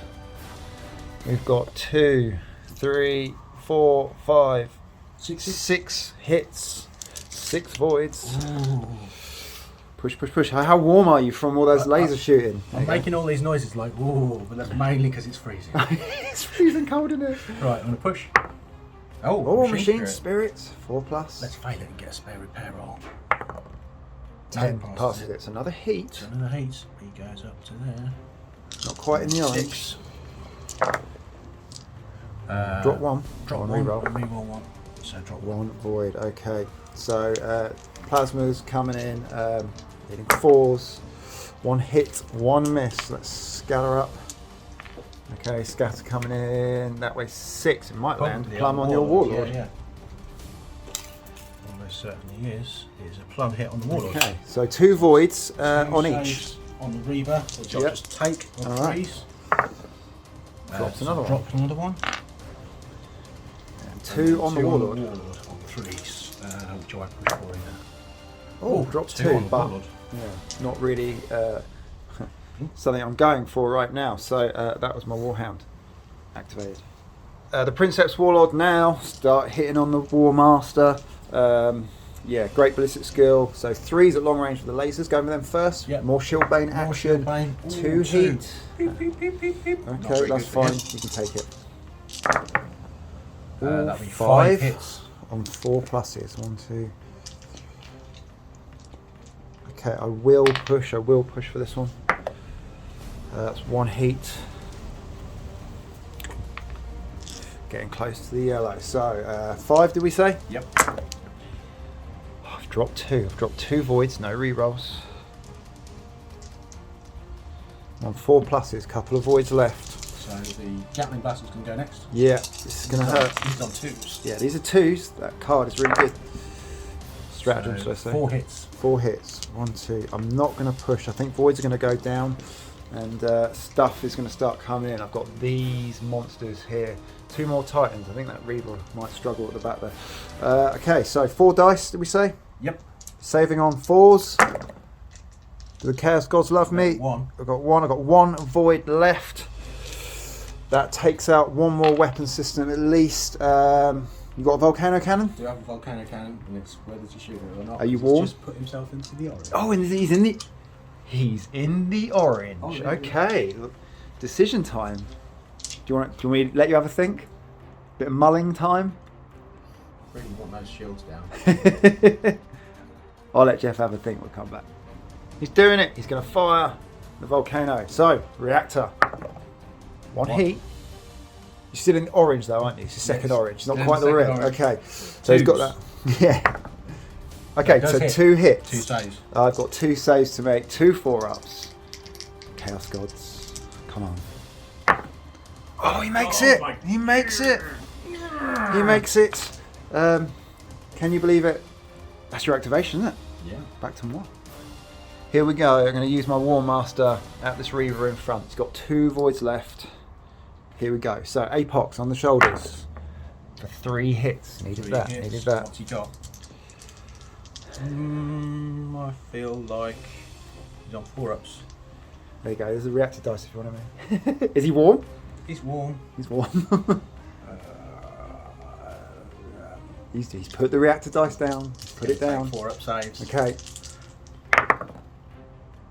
We've got 2, 3, 4, 5, 6 hits, 6 voids. Ooh. Push, push, push. How warm are you from all those laser shooting? I'm making all these noises like, whoa, but that's mainly because it's freezing. It's freezing cold in here. Right, I'm going to push. Oh, machine spirits, 4+. Let's fail it and get a spare repair roll. 10 passes it. It's another heat. It's another heat. He goes up to there. Not quite in the orange. 6. Drop 1. Drop on 1. reroll. Reroll 1. So drop 1 void. Okay. So plasmas coming in, hitting 4s. 1 hit, 1 miss. Let's scatter up. Okay, scatter coming in. That way 6. It might land. Plum on your warlord. Yeah. Almost certainly is. Here's a plum hit on the warlord. Okay, so 2 voids 2 on each. saves on the Reaver, which I'll just take on Alright. 3s. Drops another one. Dropped another one. And 2 on the warlord. On 3s, which I push for in there. Oh, drops 2 2, on the but warlord. yeah, not really something I'm going for right now. So that was my Warhound activated. The Princeps Warlord now start hitting on the Warmaster. Yeah, great ballistic skill. So 3s at long range with the lasers. Going with them first. Yep. More shield bane More action. shield bane. 2 Ooh, heat. Beep, beep, beep, beep, beep. Not Okay, very that's good for fine. him. You can take it. That'll be 5 5 hits. on 4 pluses. 1, 2. Okay, I will push for this one. That's 1 heat. Getting close to the yellow. So 5, did we say? Yep. I've dropped 2. I've dropped 2 voids, no rerolls. On 4 pluses, couple of voids left. So the Gatling Blaster's going to go next. Yeah, this is going to hurt. He's on 2s. Yeah, these are 2s. That card is really good. Stratagem, should I say? 4 hits. 4 hits. 1, 2. I'm not going to push. I think voids are going to go down, and stuff is going to start coming in. I've got these monsters here. 2 more Titans. I think that Reaver might struggle at the back there. Okay, so 4 dice, did we say? Yep. Saving on 4s. Do the Chaos Gods love me? 1. I've got 1. I've got 1 void left. That takes out 1 more weapon system at least. You got a volcano cannon? Do you have a volcano cannon? And it's whether to shoot it or not. Are you He's warm? just put himself into the orange. Oh, and he's in the. He's in the orange. Oh, yeah. Okay, look, decision time. Do you want me to let you have a think? Bit of mulling time. Really want those shields down. I'll let Jeff have a think. We'll come back. He's doing it. He's going to fire the volcano. So reactor. 1 heat. You're still in the orange though, aren't you? It's the second orange. Not Still quite the the red. second orange. Okay. So he's got that. Yeah. Okay, Does so hit. 2 hits. 2 saves. I've got 2 saves to make, 2 4-ups. Chaos Gods, come on. Oh, he makes it! He makes it! He makes it! Can you believe it? That's your activation, isn't it? Yeah. Back to more. Here we go. I'm going to use my Warmaster at this Reaver in front. He's got 2 voids left. Here we go. So Apox on the shoulders for 3 hits. Needed 3 that. hits. Needed that. What's he got? I feel like he's on 4-ups. There you go. There's a reactor dice if you want to. Is he warm? He's warm. He's warm. He's put the reactor dice down. He's put it down. 4-up saves. Okay.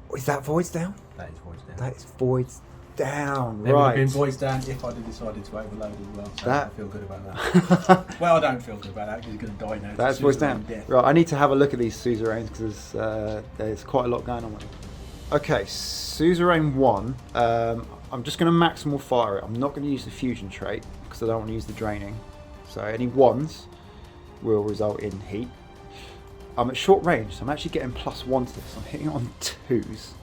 Oh, is that voids down? That is voids down. That is voids down. They would have Right. been voids down if I had decided to overload as well. So That- I feel good about that. Well, I don't feel good about that because he's going to die now. That's It's voids sooner than down. death. Right. I need to have a look at these suzerains because there's quite a lot going on with them. Okay, suzerain 1. I'm just going to maximal fire it. I'm not going to use the fusion trait because I don't want to use the draining. So any 1s will result in heat. I'm at short range, so I'm actually getting +1 to this. I'm hitting on 2s.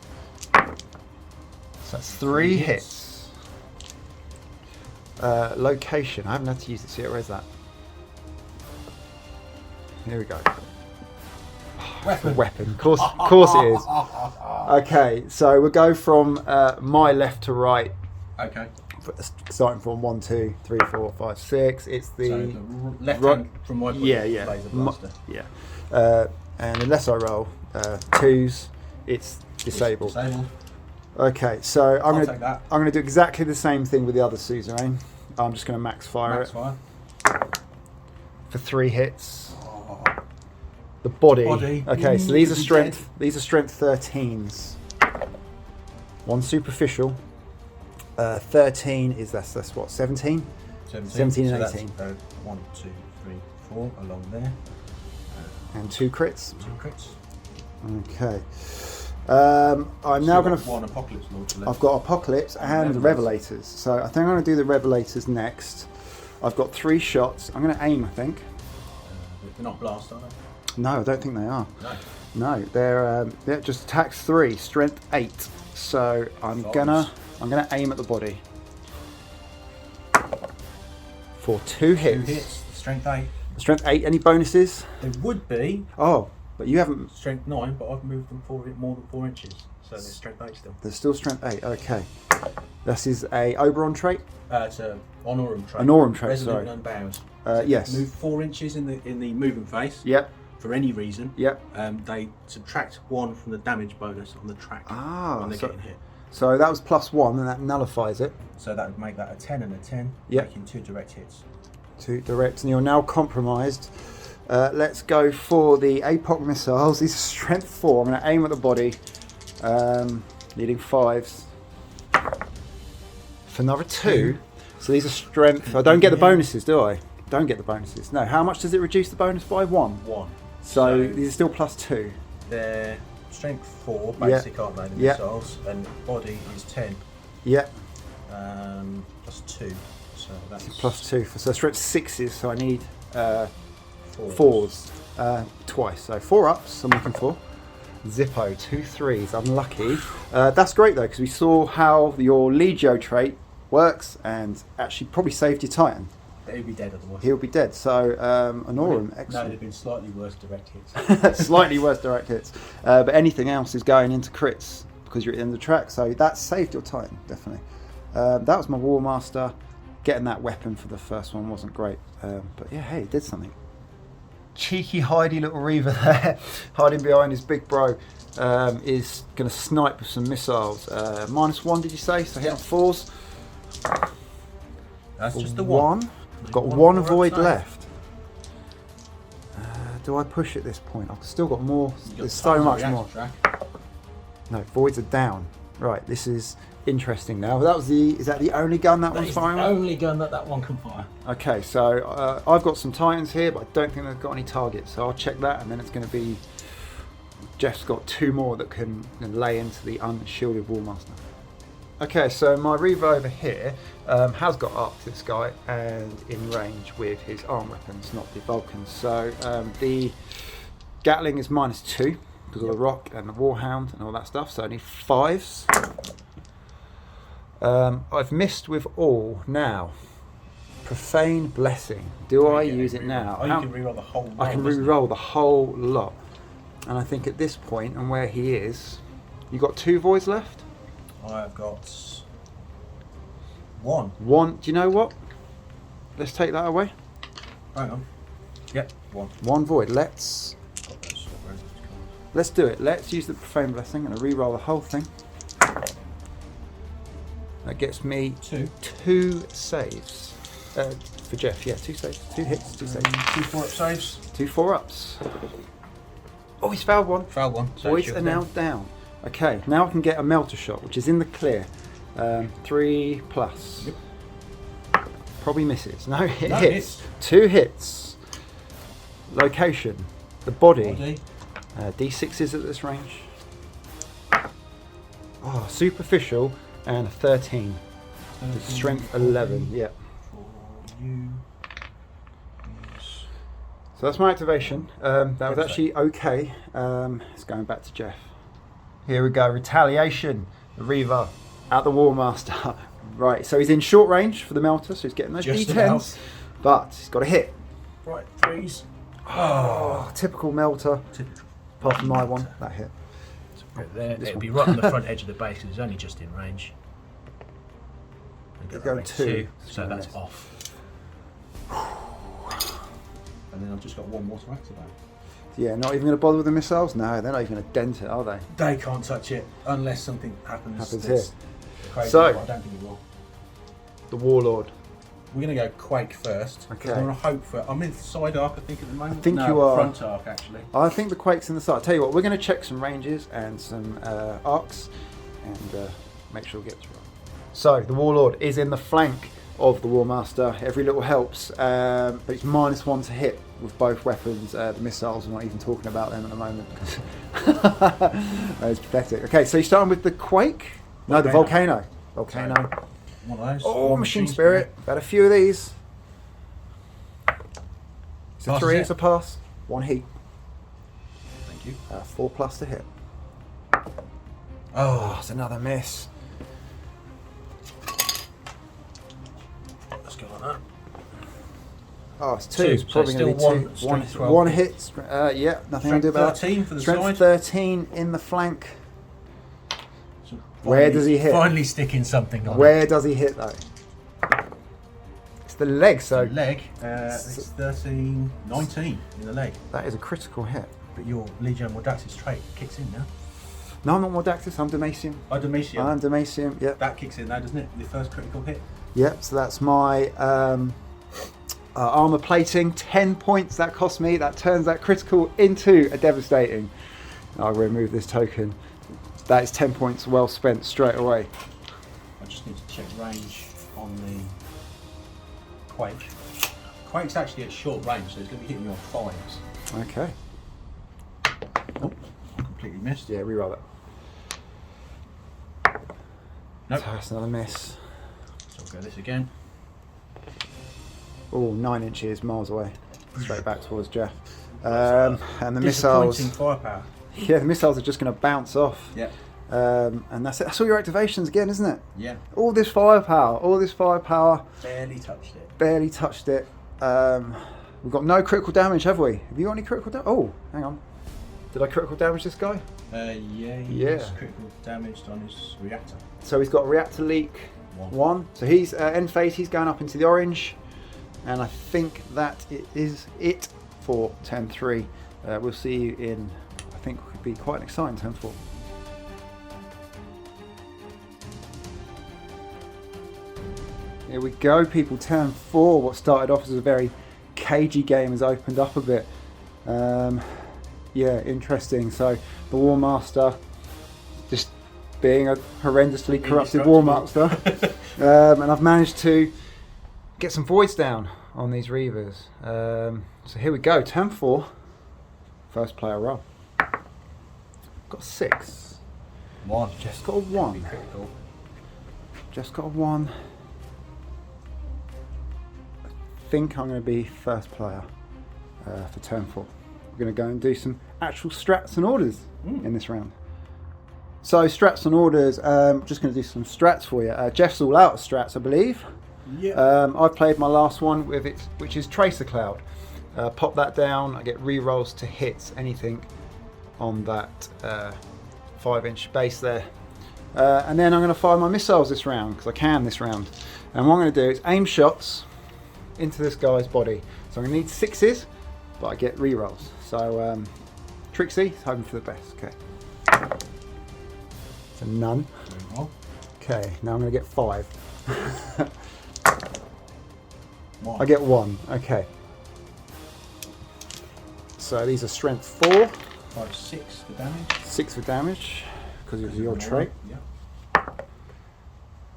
So that's 3 hits. Location. I haven't had to use this yet. Where's that? Here we go. Weapon. Weapon. Of course it is. Okay, so we'll go from my left to right Okay. Starting from 1, 2, 3, 4, 5, 6. It's the, So the left hand from my point yeah. laser blaster. Yeah. And unless I roll 2s, it's disabled. Disabled. Okay, so I'm take that. gonna do exactly the same thing with the other suzerain. I'm just gonna max fire Max it fire. for 3 hits. Oh, The body. Body. Okay, so these are Be strength. dead. These are strength 13s. 1 superficial. 13 is that's what 17. 17 and so 18. That's, 1, 2, 3, 4 along there. And 2 crits. 2 crits. Okay. I'm now Still going got one apocalypse launcher left. I've got Apocalypse and Revelators. So I think I'm going to do the Revelators next. I've got 3 shots. I'm going to aim, I think. They're not blast, are they? No, I don't think they are. No. No, they're just attacks 3, strength 8. So I'm gonna aim at the body for 2 hits. 2 hits. Strength 8. Strength 8. Any bonuses? There would be Oh, but you haven't. strength 9, but I've moved them more than 4 inches, so there's strength 8 still. There's still strength 8. Okay. This is a Oberon trait. It's a Honorum trait. Honorum trait. Resolute Sorry. and unbound. Yes. Move 4 inches in the moving phase. Yep. For any reason. Yep. They subtract 1 from the damage bonus on the track when they're getting hit. So that was +1, and that nullifies it. So that would make that a 10 and a 10, Yep. making 2 direct hits. 2 direct, and you're now compromised. Let's go for the APOC missiles. These are strength 4. I'm going to aim at the body, needing 5s. For another 2. So these are strength. I don't get the bonuses, do I? Don't get the bonuses. No. How much does it reduce the bonus by? 1. 1. So these are still +2. They're strength 4, basic, aren't they, the missiles, and body is 10. Yep. +2. So that's +2. So strength 6s. So I need 4s. 4s twice. So 4 ups I'm looking for. Zippo, 2 3s. Unlucky. That's great though, because we saw how your Legio trait works and actually probably saved your Titan. He'll be dead otherwise. He'll be dead. So Honorum, No, it'd excellent. have been slightly worse direct hits. Slightly worse direct hits. But anything else is going into crits because you're in the track. So that saved your Titan, definitely. That was my Warmaster. Getting that weapon for the first one wasn't great. But yeah, hey, it did something. Cheeky, hidey little Reaver there, hiding behind his big bro, is going to snipe with some missiles. -1, did you say? So hit on 4s. That's just the one. I've got One one more void outside. left. Do I push at this point? I've still got more. You've got There's so tons of much reactor more. track. No, voids are down. Right, this is interesting now. That was is that the only gun that That one's is the firing? only gun that one can fire. Okay, so I've got some Titans here, but I don't think they've got any targets. So I'll check that, and then it's going to be Jeff's got 2 more that can lay into the unshielded Warmaster. Okay, so my Reaver over here has got up to this guy and in range with his arm weapons, not the Vulcans. So the Gatling is -2 because of the rock and the Warhound and all that stuff. So I need 5s. I've missed with all now. Profane Blessing. Do I use it now? Oh, you can reroll the whole roll. I can re-roll the whole lot. And I think at this point and where he is, you got 2 voids left? I've got 1. 1. Do you know what? Let's take that away. Hang on. Yep, 1. 1 void. Let's Got those roses cards. Let's do it. Let's use the Profane Blessing and re-roll the whole thing. That gets me 2 saves. For Jeff, yeah, 2 saves. 2 hits, 2 saves. 2 4-up saves. 2 4-ups. Oh, he's fouled 1. Failed 1. So Voids shield are now down. Okay, now I can get a Melter Shot, which is in the clear. 3 plus. Yep. Probably misses. No, it No, hits. hits. 2 hits. Location. The body. Body. D6s at this range. Oh, superficial and a 13. Strength 11. Yeah. For you. So that's my activation. That was Good actually okay. It's going back to Jeff. Here we go. Retaliation. The Reaver at the Warmaster. Right. So he's in short range for the melter. So he's getting those Just D10s. about. But he's got a hit. Right, 3s. Oh, typical melter. Apart from my one, that hit. There. This It'd be one. right on the front edge of the base because it's only just in range. You're going 2. So that's off. And then I've just got 1 more to activate. Yeah, not even going to bother with the missiles? No, they're not even going to dent it, are they? They can't touch it unless something happens Here. crazy. So, I don't think it will. The Warlord. We're going to go Quake first. Okay. I'm going to hope for... I'm in side arc, I think, at the moment. I think no, you are. Front arc, actually. I think the Quake's in the side. I'll tell you what, we're going to check some ranges and some arcs and make sure we get this right. So, the Warlord is in the flank of the Warmaster. Every little helps, but it's -1 to hit with both weapons. The missiles, we're not even talking about them at the moment. That is pathetic. Okay, so you're starting with the Quake? No, the Volcano. Volcano. One of those. Oh, Machine Spirit. Had a few of these. It's a 3, it's a pass. 1 heat. Thank you. 4+ to hit. Oh, It's another miss. let's go on that. Oh, it's 2. 2, It's probably so going to still be 2. strength 12. One hit. Yeah, nothing to do about it. 13 for the Strength side. 13 in the flank. So Where does he hit? Finally sticking something on Where does he hit though? It's the leg, so it. Leg, it's 13, 19 in the leg. that is a critical hit. But your Legio Mordaxis trait kicks in now. No, I'm not Mordaxis, I'm Damacium. Oh, Damacium. I'm Damacium, yep. That kicks in now, doesn't it? The first critical hit. Yep, so that's my armour plating. 10 points that cost me. That turns that critical into a devastating. I'll remove this token. That is 10 points well spent straight away. I just need to check range on the Quake. Quake's actually at short range, so it's going to be hitting you on 5s. Okay. Oh, completely missed. Yeah, reroll that. Nope. So that's another miss. So I'll go this again. Oh, 9 inches, miles away. Straight back towards Jeff. And the missiles. Disappointing firepower. Yeah, the missiles are just going to bounce off. Yeah. And that's it. That's all your activations again, isn't it? Yeah. All this firepower. All this firepower. Barely touched it. Barely touched it. We've got no critical damage, have we? Have you got any critical damage? Oh, hang on. Did I critical damage this guy? Yeah, Yeah. he's critical damaged on his reactor. So he's got a reactor leak 1. So he's end phase. He's going up into the orange. And I think that is it for turn 3. We'll see you in, I think it could be quite an exciting turn 4. Here we go, people. Turn 4. What started off as a very cagey game has opened up a bit. Yeah, interesting. So the Warmaster, just being a horrendously corrupted Warmaster, and I've managed to get some voids down on these Reavers. So here we go, turn 4, first player roll. Got 6. 1. Just got a 1. Critical. Just got a 1. I think I'm going to be first player for turn 4. We're going to go and do some actual strats and orders in this round. So strats and orders, just going to do some strats for you. Jeff's all out of strats, I believe. Yeah. I've played my last one with it, which is Tracer Cloud. Pop that down, I get re-rolls to hits anything on that 5-inch base there. And then I'm going to fire my missiles this round, because I can this round. And what I'm going to do is aim shots into this guy's body. So I'm going to need 6s, but I get re-rolls. So Trixie, hoping for the best. Okay. So none. Okay, now I'm going to get 5. 1. I get 1. Okay. So these are strength 4. 5, 6 for damage. 6 for damage, because of your trait. Yeah.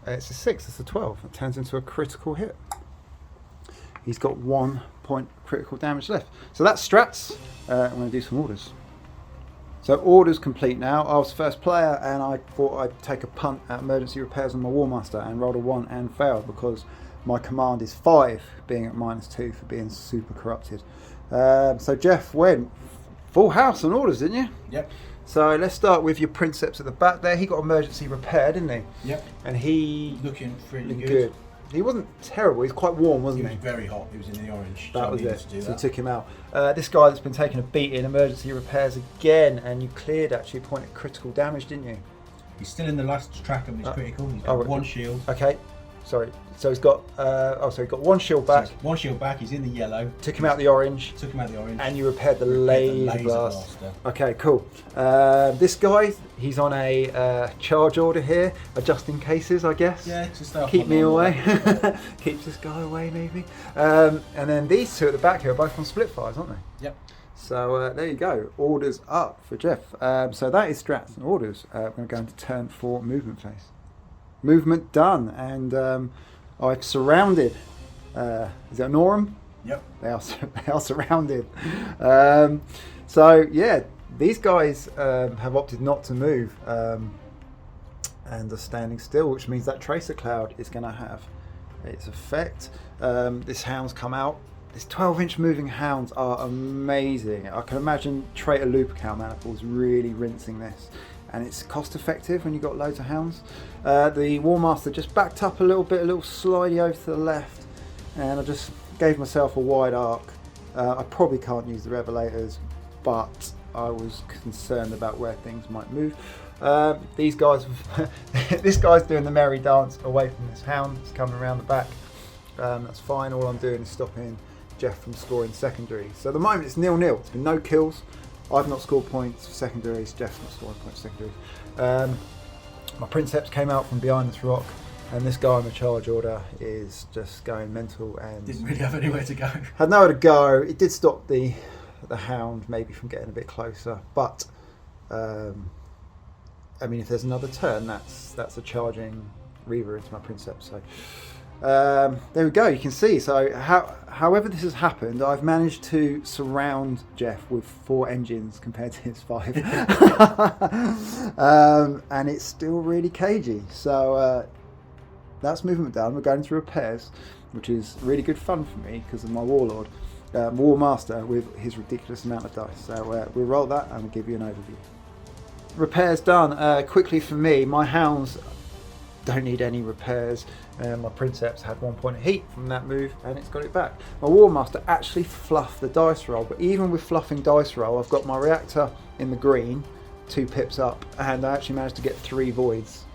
It's a 6, it's a 12. It turns into a critical hit. He's got 1 point critical damage left. So that's strats. I'm going to do some orders. So orders complete now. I was first player and I thought I'd take a punt at emergency repairs on my Warmaster and rolled a 1 and failed because my command is 5, being at -2 for being super corrupted. So Jeff went full house on orders, didn't you? Yep. So let's start with your Princeps at the back there. He got emergency repair, didn't he? Yep. And he Looking really looked good. He wasn't terrible. He was quite warm, He wasn't was he? very hot. He was in the orange. That so I was needed it. to do So that. you took him out. This guy that's been taking a beating, emergency repairs again, and you cleared actually a point of critical damage, didn't you? He's still in the last track of his critical. He's got 1 shield. Okay. sorry. So he's got, so he got one shield back. So one shield back, he's in the yellow. Took him out the orange. Took him out the orange. And you repaired the laser blast. Okay, cool. This guy, he's on a charge order here, adjusting cases, I guess. Yeah, just keep me away. Keeps this guy away, maybe. And then these two at the back here are both on split fires, aren't they? Yep. So there you go. Orders up for Jeff. So that is strats and orders. We're going to go into turn 4 movement phase. Movement done, and I've surrounded. Is it Honorum? Yep. They are surrounded. So yeah, these guys have opted not to move and are standing still, which means that tracer cloud is going to have its effect. This hound's come out. These 12-inch moving hounds are amazing. I can imagine Traitor Legios maniples really rinsing this. And it's cost effective when you've got loads of hounds. The Warmaster just backed up a little slidey over to the left, and I just gave myself a wide arc. I probably can't use the Revelators, but I was concerned about where things might move. These guys, this guy's doing the merry dance away from this hound. It's coming around the back. That's fine. All I'm doing is stopping Jeff from scoring secondaries. So at the moment it's 0-0. It's been no kills. I've not scored points for secondaries. Jeff's not scoring points for secondaries. My Princeps came out from behind this rock, and this guy on the charge order is just going mental and didn't really have anywhere to go. Had nowhere to go. It did stop the hound maybe from getting a bit closer, but I mean, if there's another turn, that's a charging Reaver into my Princeps. So there we go. You can see. So however this has happened, I've managed to surround Jeff with 4 engines compared to his 5, and it's still really cagey. So that's movement done. We're going through repairs, which is really good fun for me because of my Warlord, Warmaster with his ridiculous amount of dice. So we'll roll that and we'll give you an overview. Repairs done. Quickly for me, my hounds don't need any repairs. My Princeps had 1 point of heat from that move and it's got it back. My Warmaster actually fluffed the dice roll, but even with fluffing dice roll, I've got my reactor in the green, 2 pips up, and I actually managed to get 3 voids.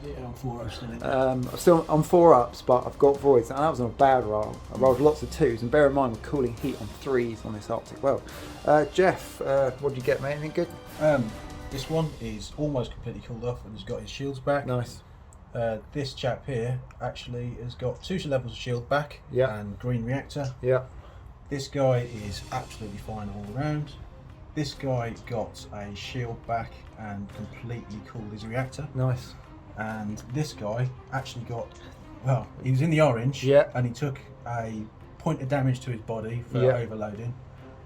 Yeah, I'm 4 ups still. Still I'm 4 ups, but I've got voids, and that was on a bad roll. I rolled lots of 2s, and bear in mind we're cooling heat on 3s on this Arctic well. Jeff, what did you get, mate? Anything good? This one is almost completely cooled off and has got his shields back. Nice. This chap here actually has got 2 levels of shield back and green reactor. Yeah. This guy is absolutely fine all around. This guy got a shield back and completely cooled his reactor. Nice. And this guy actually got, well, he was in the orange and he took a point of damage to his body for overloading.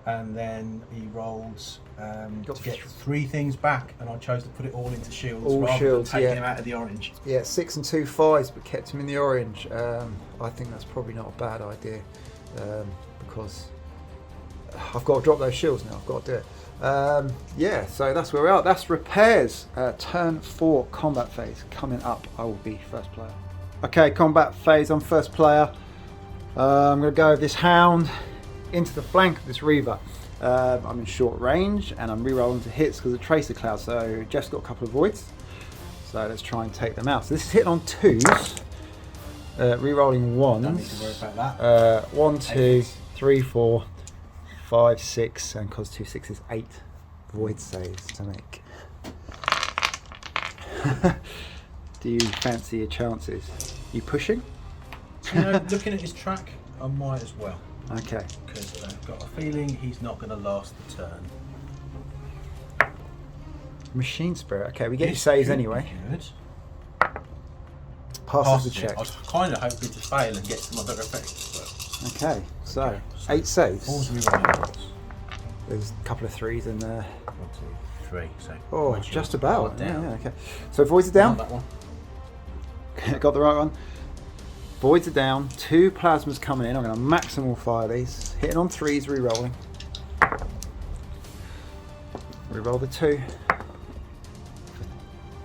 And then he rolls to get 3 things back, and I chose to put it all into shields rather than taking him out of the orange. Yeah, 6 and 2 5s, but kept him in the orange. I think that's probably not a bad idea because I've got to drop those shields now. I've got to do it. Yeah, so that's where we're at. That's repairs. Turn 4 combat phase coming up. I will be first player. Okay, combat phase. I'm first player. I'm going to go with this hound into the flank of this Reaver. I'm in short range and I'm re-rolling to hits because of Tracer Cloud. So Jeff's got a couple of voids. So let's try and take them out. So this is hitting on 2s. Re-rolling 1s. Don't need to worry about that. 1, 2, 3, 4, 5, 6, and because 2 6s, 8 void saves to make. Do you fancy your chances? You pushing? You know, looking at his track, I might as well. Okay. Because I've got a feeling he's not going to last the turn. Machine Spirit. Okay, we get your saves anyway. Good. Passes the check. I was kind of hoping to fail and get some other effects. But Okay, so 8 saves. What was we running? There's a couple of 3s in there. 1, 2, 3. So Oh, just about. Down. Yeah, okay. So voids are down. That one. Got the right one. Voids are down. 2 plasmas coming in. I'm going to maximal fire these. Hitting on 3s, re-rolling. Re-roll the 2.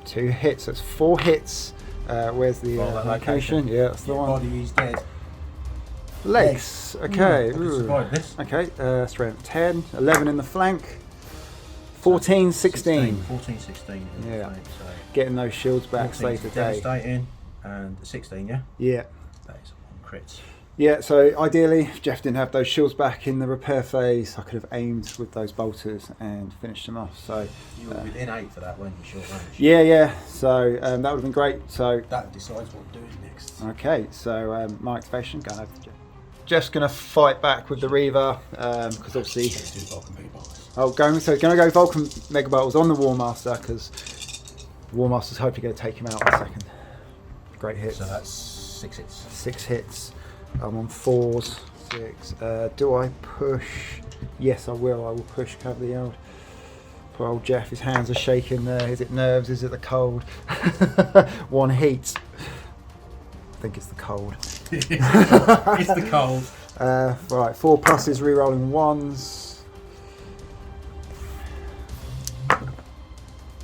2 hits. That's 4 hits. Where's the location? Yeah, that's the one. Body is dead. Legs. Okay. I can survive this. Okay. Strength 10. 11 in the flank. 14, 16. 14, 16. Yeah. Getting those shields back, save the day. Devastating. And 16, yeah? Yeah. That is one crit. Yeah, so ideally, if Jeff didn't have those shields back in the repair phase, I could have aimed with those bolters and finished them off. So you were within 8 for that, weren't you, short range? Yeah. So that would have been great. So that decides what we're doing next. Okay, so my activation going over to Jeff. Jeff's going to fight back with the Reaver because obviously. Going to go Vulcan Mega Battles on the Warmaster because the Warmaster's hopefully going to take him out in a second. Great hits. So that's 6 hits. 6 hits. I'm on 4s. 6. Do I push? Yes, I will. I will push. Cover the old. Poor old Jeff. His hands are shaking there. Is it nerves? Is it the cold? 1 heat. I think it's the cold. It's the cold. Right, 4 pluses, re-rolling 1s.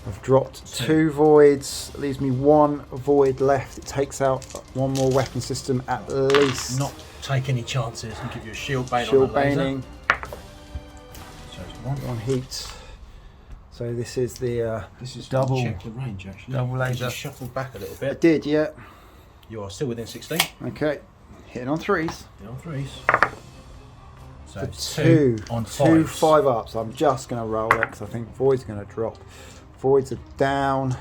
I've dropped 2 voids, leaves me 1 void left. It takes out 1 more weapon system at least. Not take any chances and give you a shield bane. Shield on the laser. baning. So it's 1 heat. So this is the this is double. Check the range actually. Double laser. You shuffled back a little I bit. did, yeah. You are still within 16. Okay, hitting on 3s. On 3s. So For it's 2 on 2 5s. 5 ups. I'm just going to roll it because I think void's going to drop. Voids are down.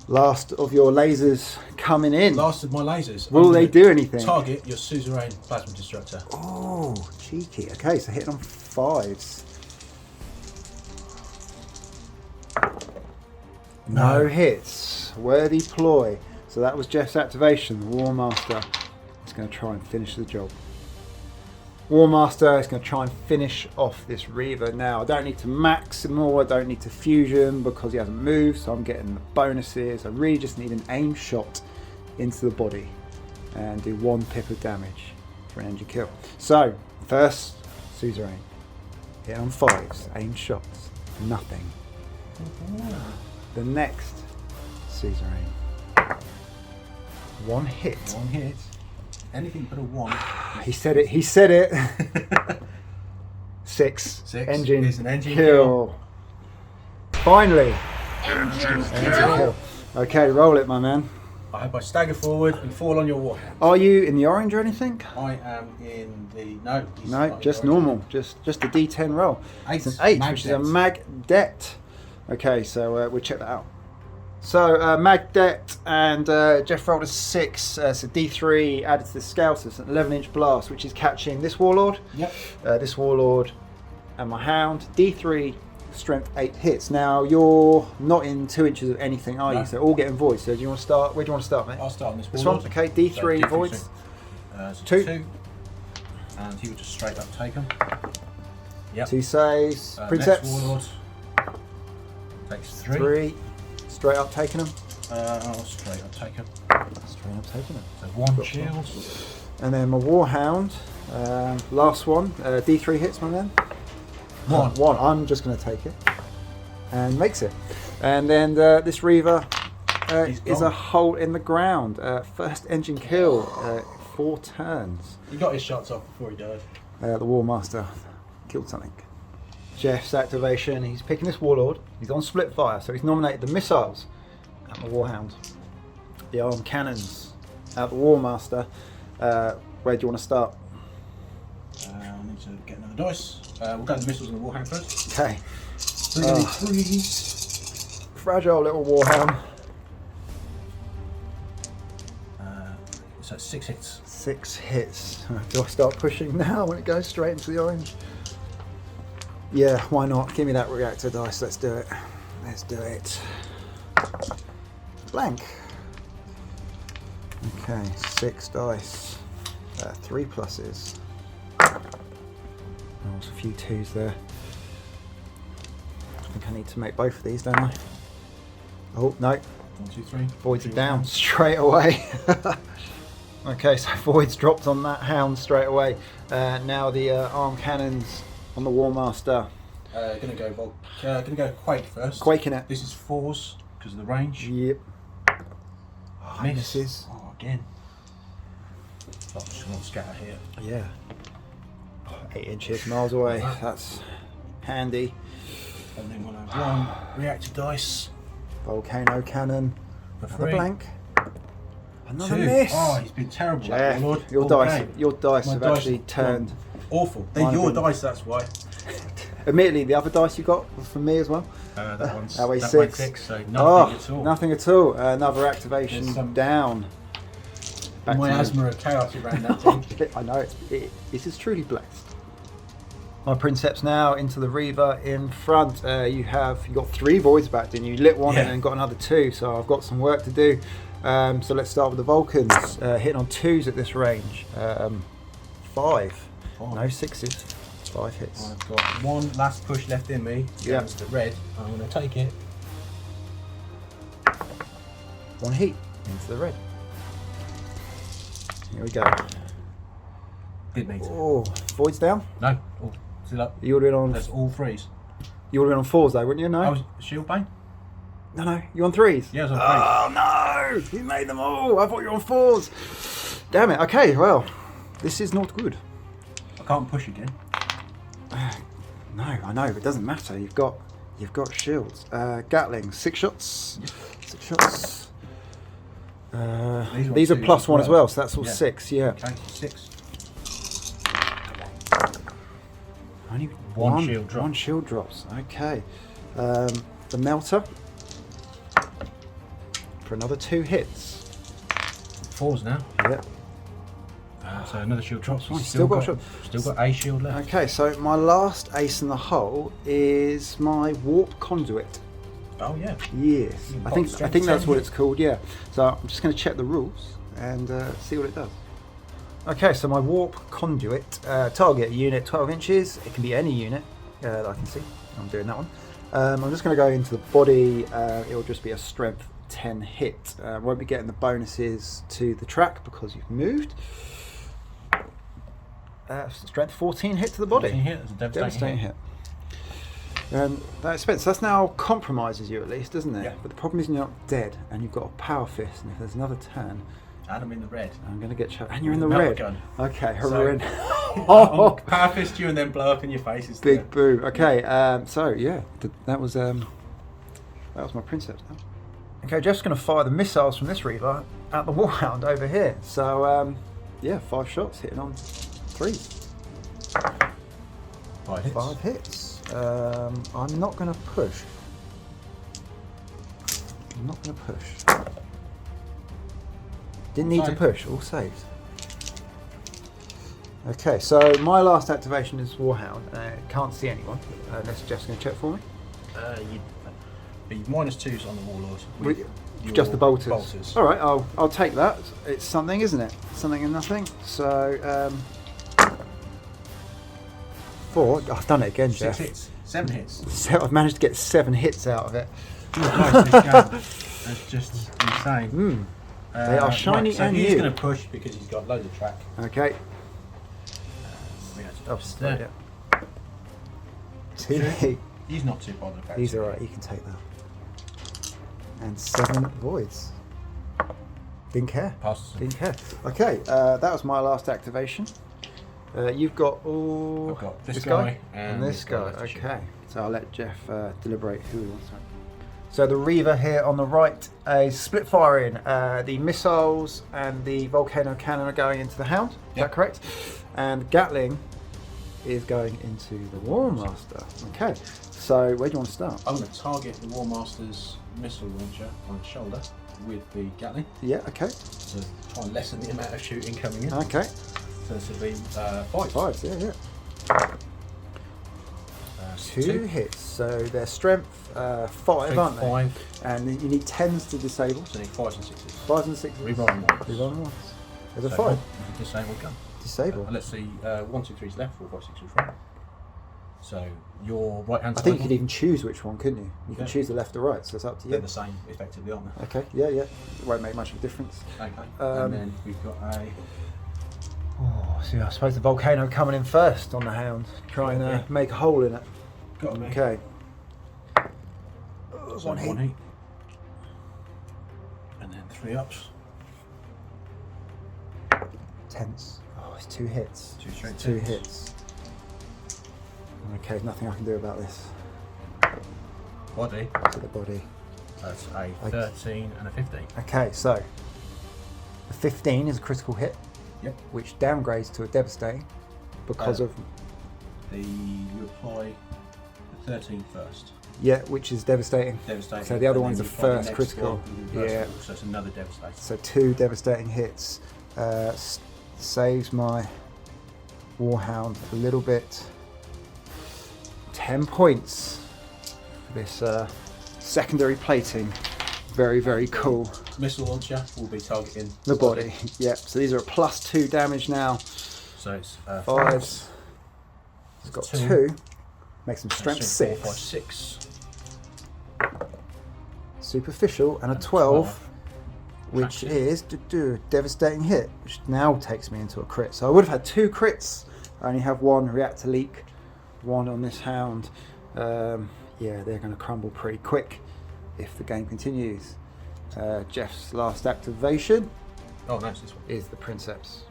Last of your lasers coming in. Last of my lasers. Will they do anything? Target your suzerain plasma destructor. Oh, cheeky. Okay, so hitting on 5s. No hits. Worthy ploy. So that was Jeff's activation. The Warmaster is going to try and finish the job. Warmaster is going to try and finish off this Reaver. Now, I don't need to max him more, I don't need to fusion because he hasn't moved, so I'm getting the bonuses. I really just need an aim shot into the body and do 1 pip of damage for an engine kill. So, first, suzerain. Hit on 5s, aim shots, nothing. The next, suzerain. 1 hit. 1 hit. Anything but a 1. He said it. He said it. 6. 6 Engine, is an engine kill. Finally. Engine Kill. Okay, roll it, my man. I hope I stagger forward and fall on your warhand. Are you in the orange or anything? I am in the no. he's No, not just in the orange. normal. Just a D10 roll. 8. It's an 8, Mag which is a det. mag det. Okay, so we'll check that out. So mag det and Jeff rolled a 6. So D3 added to the scale, so it's an 11-inch blast, which is catching this warlord. Yep. This warlord and my hound. D3 strength 8 hits. Now you're not in 2 inches of anything, are you? No. So all getting voids. So do you want to start? Where do you want to start, mate? I'll start on this This warlord. one. Okay. D3 So voids. So 2. 2. And he will just straight up take him. Yep. 2 saves. Next Princeps. warlord takes 3. 3. Straight up taking them. I'll straight up take him. Straight up taking them. So 1 shield. And then my warhound. Last one. D3 hits, my man. 1. 1. I'm just going to take it. And makes it. And then this Reaver He's is a gone. hole in the ground. First engine kill. 4 turns. He got his shots off before he died. The Warmaster killed something. Jeff's activation. He's picking this warlord. He's on split fire, so he's nominated the missiles at the warhound, the arm cannons at the Warmaster. Where do you want to start? I need to get another dice. We'll go to the missiles and the warhound first. Okay. 3d3s. Fragile little warhound. So 6 hits. 6 hits. Do I start pushing now when it goes straight into the orange? Yeah, why not? Give me that reactor dice. Let's do it. Let's do it. Blank. Okay, 6 dice. 3 pluses. Oh, there's a few 2s there. I think I need to make both of these, don't I? Oh, no. 1, 2, 3. Voids are down straight away. Okay, so voids dropped on that hound straight away. Now the arm cannons on the Warmaster. Gonna go Quake first. Quaking it. This is 4s because of the range. Yep. Oh, Miss. misses. Oh, again. Oh, just gonna scatter here. Yeah. 8 inches, miles away. That's handy. And then we'll have 1 reactor dice. Volcano cannon. For Another 3. blank. Another 2. miss. Oh, he's been terrible, Jeff, that Warlord. your All dice, game. your dice My have dice actually have turned. gone awful. They're Mine have your been- dice, that's why. Admittedly, the other dice you got was from me as well. That one's That weighs that 6. weighs 6, so nothing Oh, at all. nothing at all. Another activation There's some- down. Back to me. Miasma of chaos around that thing. I know it is truly blessed. My Princeps now into the Reaver in front. You got 3 voids back, didn't you? You lit one Yeah. and then got another 2, so I've got some work to do. So let's start with the Vulcans. Hitting on 2s at this range. 5. No 6s. 5 hits. I've got one last push left in me Yeah. against the red. I'm going to take it. 1 heat into the red. Here we go. Didn't need to. Oh, voids down. No. Oh, still up. You would have been on. That's all 3s. You would have been on 4s though, wouldn't you? No. I was shield bane? No. You on 3s? Yeah, I was on 3s. Oh no! You made them all. I thought you were on 4s. Damn it. Okay. Well, this is not good. I can't push again. No, I know. It doesn't matter. You've got shields. Gatling. 6 shots. 6 shots. These are twos plus as 1 as well. well, so that's all Yeah. 6. Yeah. Okay, 6. Only One shield drop. 1 shield drops. Okay. The melter for another 2 hits. 4s now. Yep. So another shield drops. Fine, still got shield. Still got a shield left. Okay, so my last ace in the hole is my warp conduit. Oh yeah. Yes, You I got think strength that's 10 what hit. it's called. Yeah. So I'm just going to check the rules and see what it does. Okay, so my warp conduit target a unit 12 inches. It can be any unit that I can see. I'm doing that one. I'm just going to go into the body. It will just be a strength 10 hit. Won't be getting the bonuses to the track because you've moved. Strength 14 hit to the body. 14 hit, that's a devastating hit. That expense. That's now compromises you at least, doesn't it? Yeah. But the problem is you're not dead and you've got a power fist. And if there's another turn, And I'm in the red. I'm going to get and you're in the Melt red. gun. Okay, So- horrendous. I'll power fist you and then blow up in your face. Is Big boo. Okay, so yeah, that was my Princeps. Okay, Jeff's going to fire the missiles from this Reaver at the Warhound over here. So yeah, 5 shots hitting on 3. 5 hits. 5 hits. I'm not going to push. Didn't need to Save. push. All saved. Okay, so my last activation is Warhound. Can't see anyone. Unless Jeff's going to check for me. You'd be -2s on the Warlord. With your just the bolters. All right, I'll take that. It's something, isn't it? Something and nothing. So 4. I've done it again, 6 Jeff. hits. 7 hits. So I've managed to get 7 hits out of it. That's just insane. They are shiny so and he's new. going to push because he's got loads of track. Okay. Oh, Yeah. 2. He's not too bothered about He's it. alright, you can take that. And 7 voids. Didn't care. Passes. Didn't care. Okay, that was my last activation. You've got all. I've got this guy and this this guy guy. left to shoot. Okay, so I'll let Jeff deliberate who he wants to. So the Reaver here on the right is split firing. The missiles and the volcano cannon are going into the Hound. Is Yep. that correct? And Gatling is going into the Warmaster. Okay, so where do you want to start? I'm going to target the Warmaster's missile launcher on his shoulder with the Gatling Yeah. Okay. to try and lessen the amount of shooting coming in. Okay. So this will be 5. 5. Yeah. 2 hits. So their strength 5, aren't they? 5. And you need 10s to disable. So I need 5s and 6s. 5s and 6s. Rerolling ones. Rerolling ones. There's a So 5. Disabled gun. Disable. Let's see, 1, 2, 3's left, 4, 5, 6 is right. So your right hand I side. think you could even choose which one, couldn't you? You can Yeah. choose the left or right, so it's up to They're you. the same, effectively, aren't they? Okay, yeah. It won't make much of a difference. Okay. Um, and then we've got a. Oh, so I suppose the volcano coming in first on the Hound. Try and Yeah. make a hole in it. Got a Okay. So 1 hit. And then 3 ups. Tense. Oh, it's 2 hits. 2 straight 2 hits. hits. Okay, nothing I can do about this. Body. To the body. That's a 13 and a 15. Okay, so the 15 is a critical hit, Yep. which downgrades to a devastating because of You apply the 13 first. yeah, which is devastating. Devastating. So the other and one's then the you apply first next critical. one, the reverse Yeah. one, so it's another devastating. So 2 devastating hits. Saves my Warhound a little bit. 10 points for this secondary plating. Very, very cool. Missile launcher will be targeting The body. Yep. So these are a +2 damage now. So it's 5s. It's got 2. Makes them strength 4, 5, 6. 6. Superficial and a 12. Which is devastating hit, which now takes me into a crit. So I would have had 2 crits. I only have 1 reactor leak, 1 on this hound. Yeah, they're going to crumble pretty quick if the game continues. Jeff's last activation is the Princeps.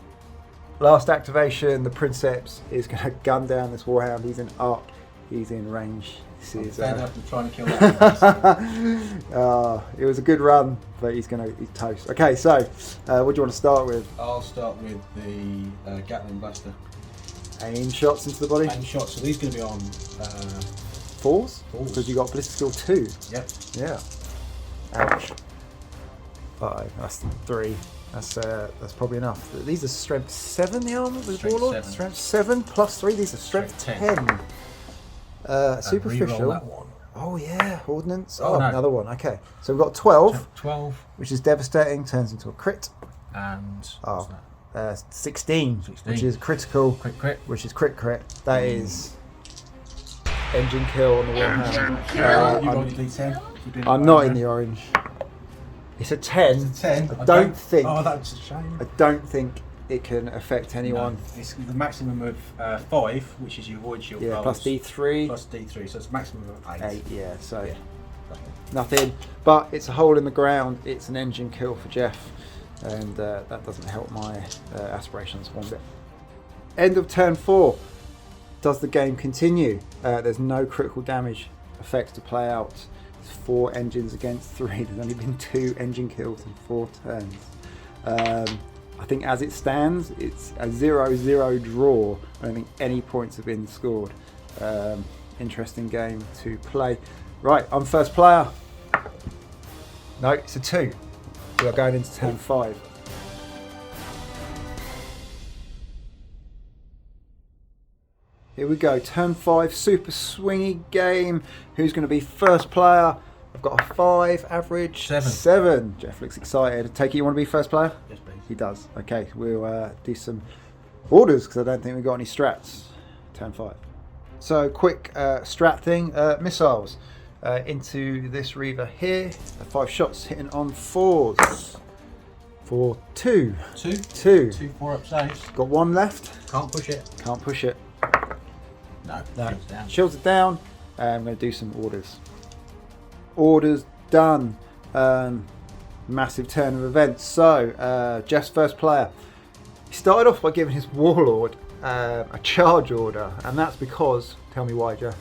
Last activation, the Princeps is going to gun down this Warhound. He's in arc, he's in range. This is trying to kill that. it was a good run, but he's toast. Okay, so what do you want to start with? I'll start with the Gatling Blaster. Aim shots into the body. Aim shots. So these going to be on 4s? 4s. Because you got Ballistic Skill 2. Yep. Yeah. Ouch. 5. That's 3. That's probably enough. These are strength 7. The armor with Strength Warlord. 7. Strength 7 plus 3. These are strength 10. Superficial. That one. Oh yeah, ordnance. Oh, no. Another one. Okay, so we've got 12, 12 which is devastating. Turns into a crit. and 16, 16, which is critical. Crit. Which is crit. That is engine kill on the Warhound. You rolled your D10. I'm not in the orange. It's a 10. It's a 10. I don't think. Oh, that's a shame. I don't think it can affect anyone. No, it's the maximum of 5, which is your void shield rolls. Plus D3. Plus D3, so it's a maximum of 8. 8, yeah. So Yeah. nothing. But it's a hole in the ground. It's an engine kill for Jeff, and that doesn't help my aspirations one bit. End of turn 4. Does the game continue? There's no critical damage effects to play out. It's 4 engines against 3. There's only been 2 engine kills in 4 turns. I think as it stands, it's a 0-0 draw. I don't think any points have been scored. Interesting game to play. Right, I'm first player. No, it's a 2. We are going into turn 5. Here we go, turn 5, super swingy game. Who's going to be first player? I've got a 5, average 7. Jeff looks excited. Take it you want to be first player? Yes, please. He does. Okay, we'll do some orders because I don't think we've got any strats. Turn 5. So quick strat thing, missiles into this Reaver here. 5 shots hitting on 4s. For 2. 2 4-up saves. Got 1 left. Can't push it. Can't push it. No. Down. Shields it down. I'm going to do some orders. Orders done. Massive turn of events. So, Jeff's first player. He started off by giving his Warlord a charge order, and that's because, tell me why, Jeff.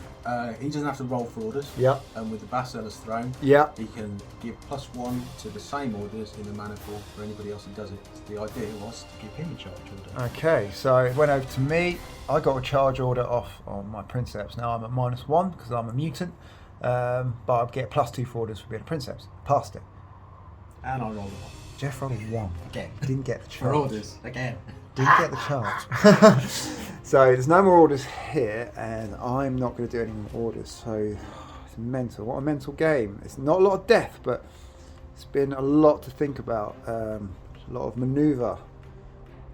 He doesn't have to roll for orders. Yep. And with the Basileus throne, Yep. he can give +1 to the same orders in the manifold for anybody else who does it. The idea was to give him a charge order. Okay, so it went over to me. I got a charge order off on my Princeps. Now I'm at -1 because I'm a mutant, but I get +2 for orders for being a Princeps. Passed it. And I rolled a 1. Jeff rolled a 1. Again. Didn't get the charge. For orders. Again. Didn't get the charge. So there's no more orders here, and I'm not going to do any more orders. So it's mental. What a mental game. It's not a lot of death, but it's been a lot to think about. A lot of manoeuvre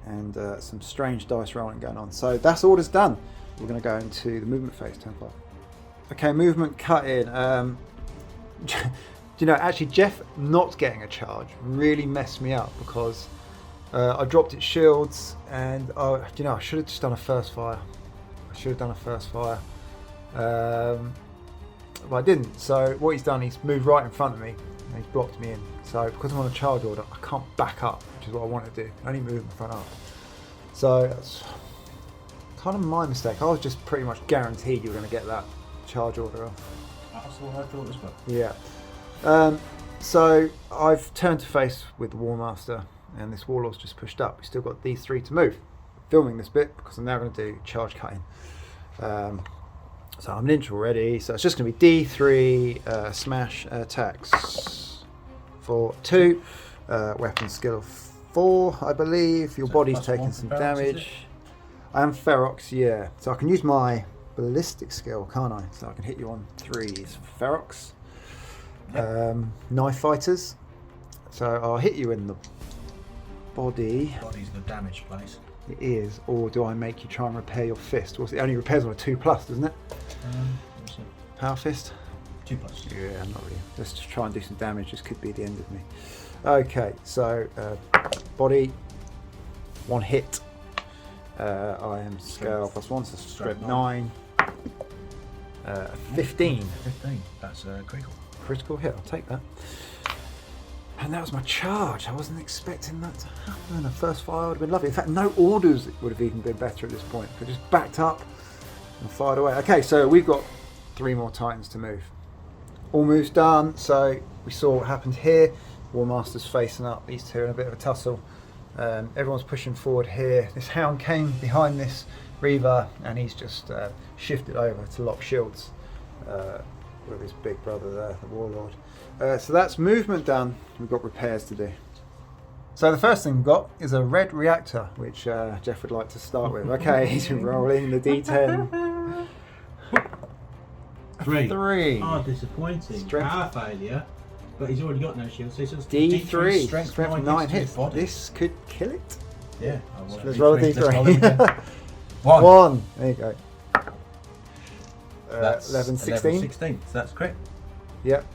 and some strange dice rolling going on. So that's orders done. We're going to go into the movement phase, turn 5. Okay, movement cut in. You know, actually Jeff not getting a charge really messed me up because I dropped its shields and you know, I should have just done a first fire. But I didn't. So what he's done, he's moved right in front of me and he's blocked me in. So because I'm on a charge order, I can't back up, which is what I want to do. I only move my front up. So that's kind of my mistake. I was just pretty much guaranteed you were going to get that charge order off. That's what I thought as well. Yeah. So I've turned to face with the Warmaster, and this Warlord's just pushed up. We've still got these 3 to move. Filming this bit because I'm now going to do charge cutting. So I'm an inch already, so it's just going to be D3 smash attacks for 2, weapon skill of 4, I believe. Your body's taking some damage. I am Ferox, yeah. So I can use my ballistic skill, can't I? So I can hit you on 3s for Ferox. Knife fighters. So I'll hit you in the body. Body's the damage place. It is, or do I make you try and repair your fist? Well, it only repairs on a 2+, doesn't it? Power fist? 2+. Yeah, not really. Let's just try and do some damage. This could be the end of me. Okay, so body, 1 hit. I am scale +1, so strength 9. 15. 15. That's critical. Critical hit. I'll take that. And that was my charge. I wasn't expecting that to happen. The first fire would have been lovely. In fact, no orders would have even been better at this point. I just backed up and fired away. Okay, so we've got 3 more Titans to move. All moves done. So we saw what happened here. Warmaster's facing up. These 2 in a bit of a tussle. Everyone's pushing forward here. This Hound came behind this Reaver, and he's just shifted over to lock shields with his big brother there, the Warlord. So that's movement done. We've got repairs to do. So the first thing we've got is a red reactor, which Jeff would like to start with. Okay, he's rolling the D10. 3. Oh, disappointing. Strength. Power failure. But he's already got no shield, so he's just D3. Strength 9 hits. body. This could kill it. Yeah. Let's roll a D3. 1. 1. There you go. That's 11, 16. 16. So that's crit. Yep.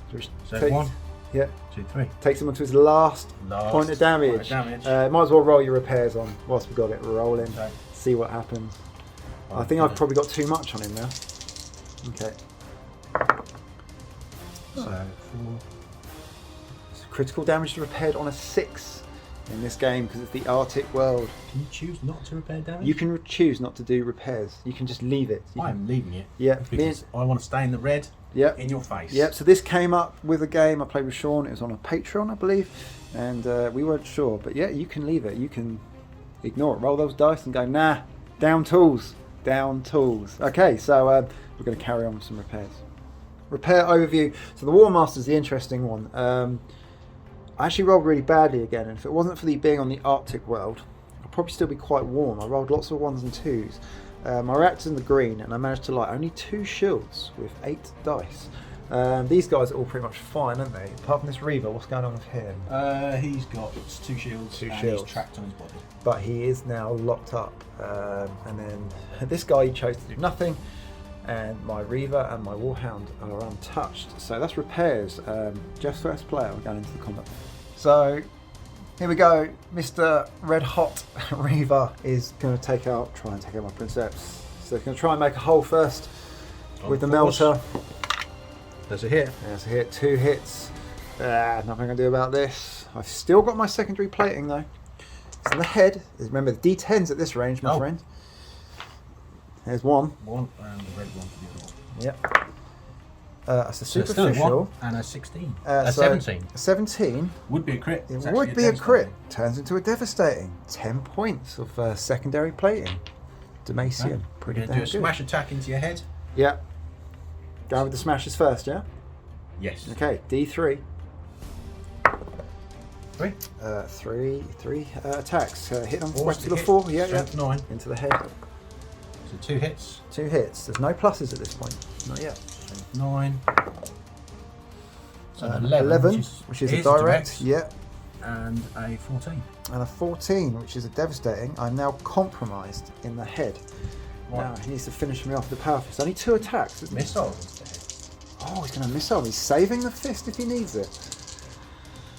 So 1. Yep. 2, 3. Takes him onto his last point of damage. Might as well roll your repairs on whilst we've got it rolling. Okay. See what happens. I think I've probably got too much on him now. Okay. So 4. So critical damage is repaired on a 6 in this game because it's the Arctic world. Can you choose not to repair damage? You can choose not to do repairs. You can just leave it. I'm leaving it. Yeah. Because I want to stay in the red. Yep. In your face. Yep. So this came up with a game I played with Sean. It was on a Patreon, I believe, and we weren't sure. But yeah, you can leave it. You can ignore it. Roll those dice and go, nah. Down tools. Down tools. Okay. So we're going to carry on with some repairs. Repair overview. So the Warmaster's the interesting one. I actually rolled really badly again, and if it wasn't for the being on the Arctic world, I'd probably still be quite warm. I rolled lots of 1s and 2s. My reactor's in the green, and I managed to light only 2 shields with 8 dice. These guys are all pretty much fine, aren't they? Apart from this Reaver, what's going on with him? He's got 2 shields. He's trapped on his body. But he is now locked up. And then this guy, he chose to do nothing. And my Reaver and my Warhound are untouched. So that's repairs. Jeff's first player, we're going into the combat. So here we go. Mr. Red Hot Reaver is going to try and take out my Princeps. So he's going to try and make a hole first with the melter. There's a hit. There's a hit. 2 hits. Nothing I can do about this. I've still got my secondary plating though. So the head is, remember, the D10's at this range, my friend. There's 1. 1 and the red one for the other one. Yep. That's a So superficial. 1 and a 16. So 17. 17 Would be a crit. It would be a crit. Turns into a devastating 10 points of secondary plating. Damacium. Okay. Pretty We're damn going to do a good. smash attack into your head. Yeah. Go with the smashes first, yeah? Yes. Okay, D3. 3. 3 attacks. Hit on Four west to the hit. 4. Yeah, Strength 9. Into the head. So 2 hits. 2 hits. There's no pluses at this point. Not yet. Strength 9. So 11, which is a direct. Yeah. And a 14. And a 14, which is a devastating. I'm now compromised in the head. Right. Now he needs to finish me off with the power fist. Only 2 attacks, isn't Missile. Oh, he's going to missile. He's saving the fist if he needs it.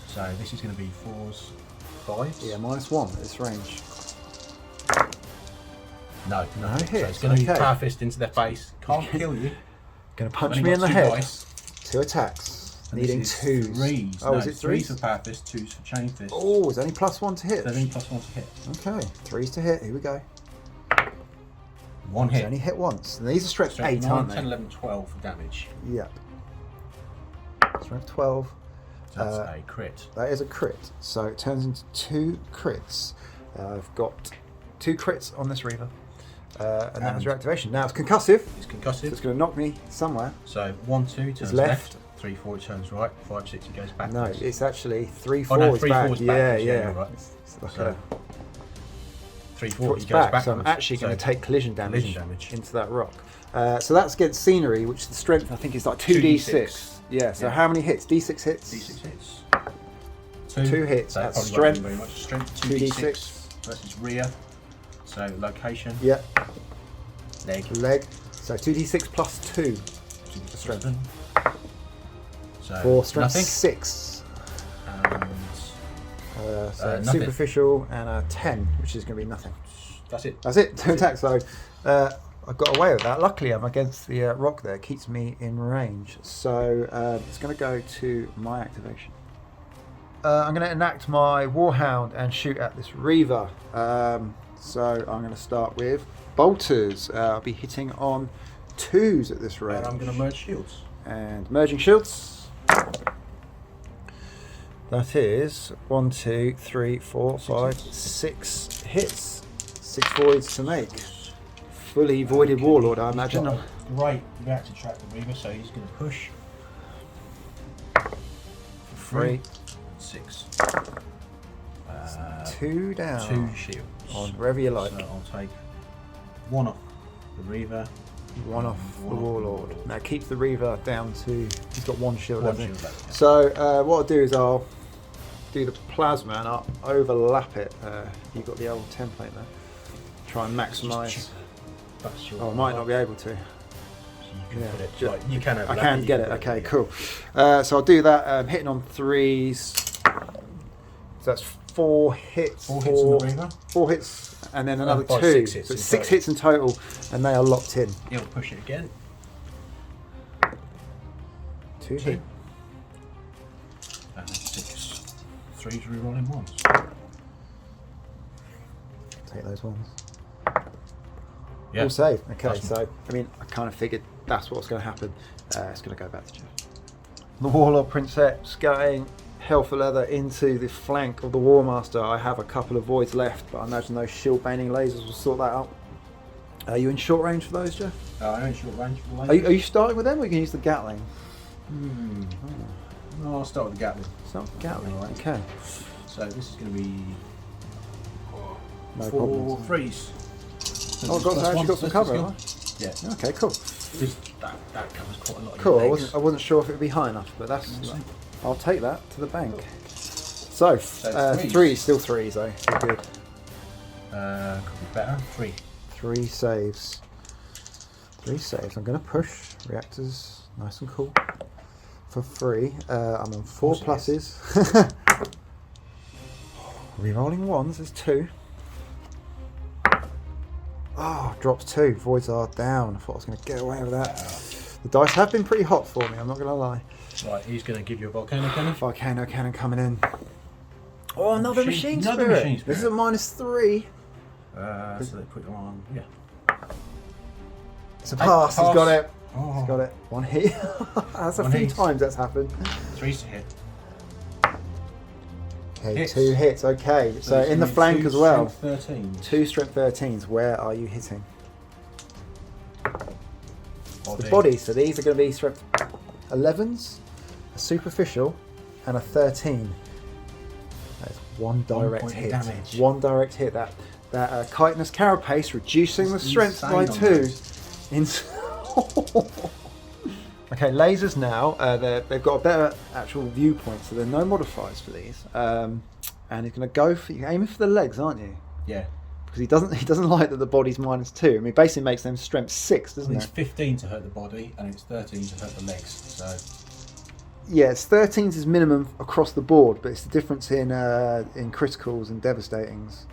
So this is going to be 4s, 5s. Yeah, -1 at this range. No hit. hit. So it's going to be Okay. power fist into their face. Can't kill you. Going to punch Only me in got the 2 head. dice. 2 attacks. And Needing this 2s. is 3s. Oh, no, is it 3s? 3s for power fist, 2s for chain fist. Oh, there's only +1 to hit. So only +1 to hit. Okay, 3s to hit. Here we go. 1 He's hit. only hit once. And these are strength 8, 9, aren't 10, they? 11, 12 for damage. Yep. Strength 12. That's a crit. That is a crit. So it turns into 2 crits. I've got 2 crits on this Reaver. And that was your activation. Now it's concussive. It's concussive. So it's going to knock me somewhere. So 1, 2 turns left. 3, 4 it turns right. 5, 6 it goes back. No, it's actually 3, 4 no, is 3, back. 4 is Yeah, back. yeah. Right. It's like So 3, 4 it's it goes back. back. So I'm actually going to take collision damage into that rock. So that's against scenery, which the strength I think is like 2d6. Yeah. So how many hits? D6 hits. D6 hits. 2 hits. So That's probably won't strength. do very much. Strength 2d6 versus rear. So location. Yeah. Leg. So 2d6 plus 2 for strength. So For strength nothing. 6. And So nothing. superficial and a 10, which is going to be nothing. That's it. That's it. 2 attacks. So I got away with that. Luckily, I'm against the rock there. It keeps me in range. So it's going to go to my activation. I'm going to enact my Warhound and shoot at this Reaver. So I'm going to start with bolters. I'll be hitting on 2s at this range. And I'm going to merge shields. And merging shields. That is 1, 2, 3, 4, 5, 6 hits. 6 voids to make. Fully voided Warlord, I imagine. He's got a great reactor track, the Reaver, so he's going to push. 3. 6. 2 down. 2 shields. On wherever you like. So I'll take 1 off the Reaver. 1 off the Warlord. Now keeps the Reaver down to. He's got 1 shield. 1 hasn't he? shield left. Yeah. So what I'll do is I'll do the plasma and I'll overlap it. You've got the old template there. Try and maximise. Oh, I might not be able to. You can Yeah, put it. Right, you can I overlap can you get can it. put Okay, yeah. cool. So I'll do that. Hitting on 3s. So that's 4 hits. 4 hits on the Reaver. 4 hits, and then another 2. 6 hits so it's in 6 total. hits in total, and they are locked in. He'll push it again. 2 2. hit. And 6. 3 to reroll in once. Take those ones. Yeah. All save. Okay, That's so I mean, I kind of figured that's what's going to happen. It's going to go back to Jeff. The Warlord Princeps going hell for leather into the flank of the Warmaster. I have a couple of voids left, but I imagine those shield baining lasers will sort that out. Are you in short range for those, Jeff? I'm in short range for the Are you starting with them, or you can use the Gatling? No, I'll start with the Gatling. Start with the Gatling. Alright. Okay. So this is going to be No 4 problems. threes. Oh, I've actually got some cover, have I? Yeah. Okay, cool. That covers quite a lot of Cool. your legs. I wasn't sure if it would be high enough, but that's. I'll take that to the bank. So, threes. 3, still 3s though. Still good. Could be better. 3. 3 saves. 3 saves. I'm going to push reactors, nice and cool. For 3, I'm on 4 pluses. Rerolling 1s. There's 2. Oh, drops 2. Voids are down. I thought I was going to get away with that. The dice have been pretty hot for me. I'm not going to lie. Right, he's going to give you a volcano cannon. Volcano cannon coming in. Oh, another machine Another spirit. machine spirit. This is a -3. So they put you on. Yeah. It's a pass. He's got it. Oh. He's got it. 1 hit. That's a One few hit. times that's happened. 3's to hit. Okay, Hits. 2 hits. Okay, so it's in the gonna be flank 2 as well. strength 13. 2 strength 13s. Where are you hitting? Body. The body. So these are going to be strength 11s, a superficial, and a 13. That's 1 direct point of hit. damage. 1 direct hit. That chitinous carapace reducing the It's strength by insane 2. on those. Okay, lasers now. They've got a better actual viewpoint, so there are no modifiers for these. And he's going to go for you. Aiming for the legs, aren't you? Yeah. Because he doesn't like that the body's -2. I mean, basically makes them strength 6, doesn't It's it? 15 to hurt the body, and it's 13 to hurt the legs. So Yeah, it's 13s is minimum across the board, but it's the difference in criticals and devastatings.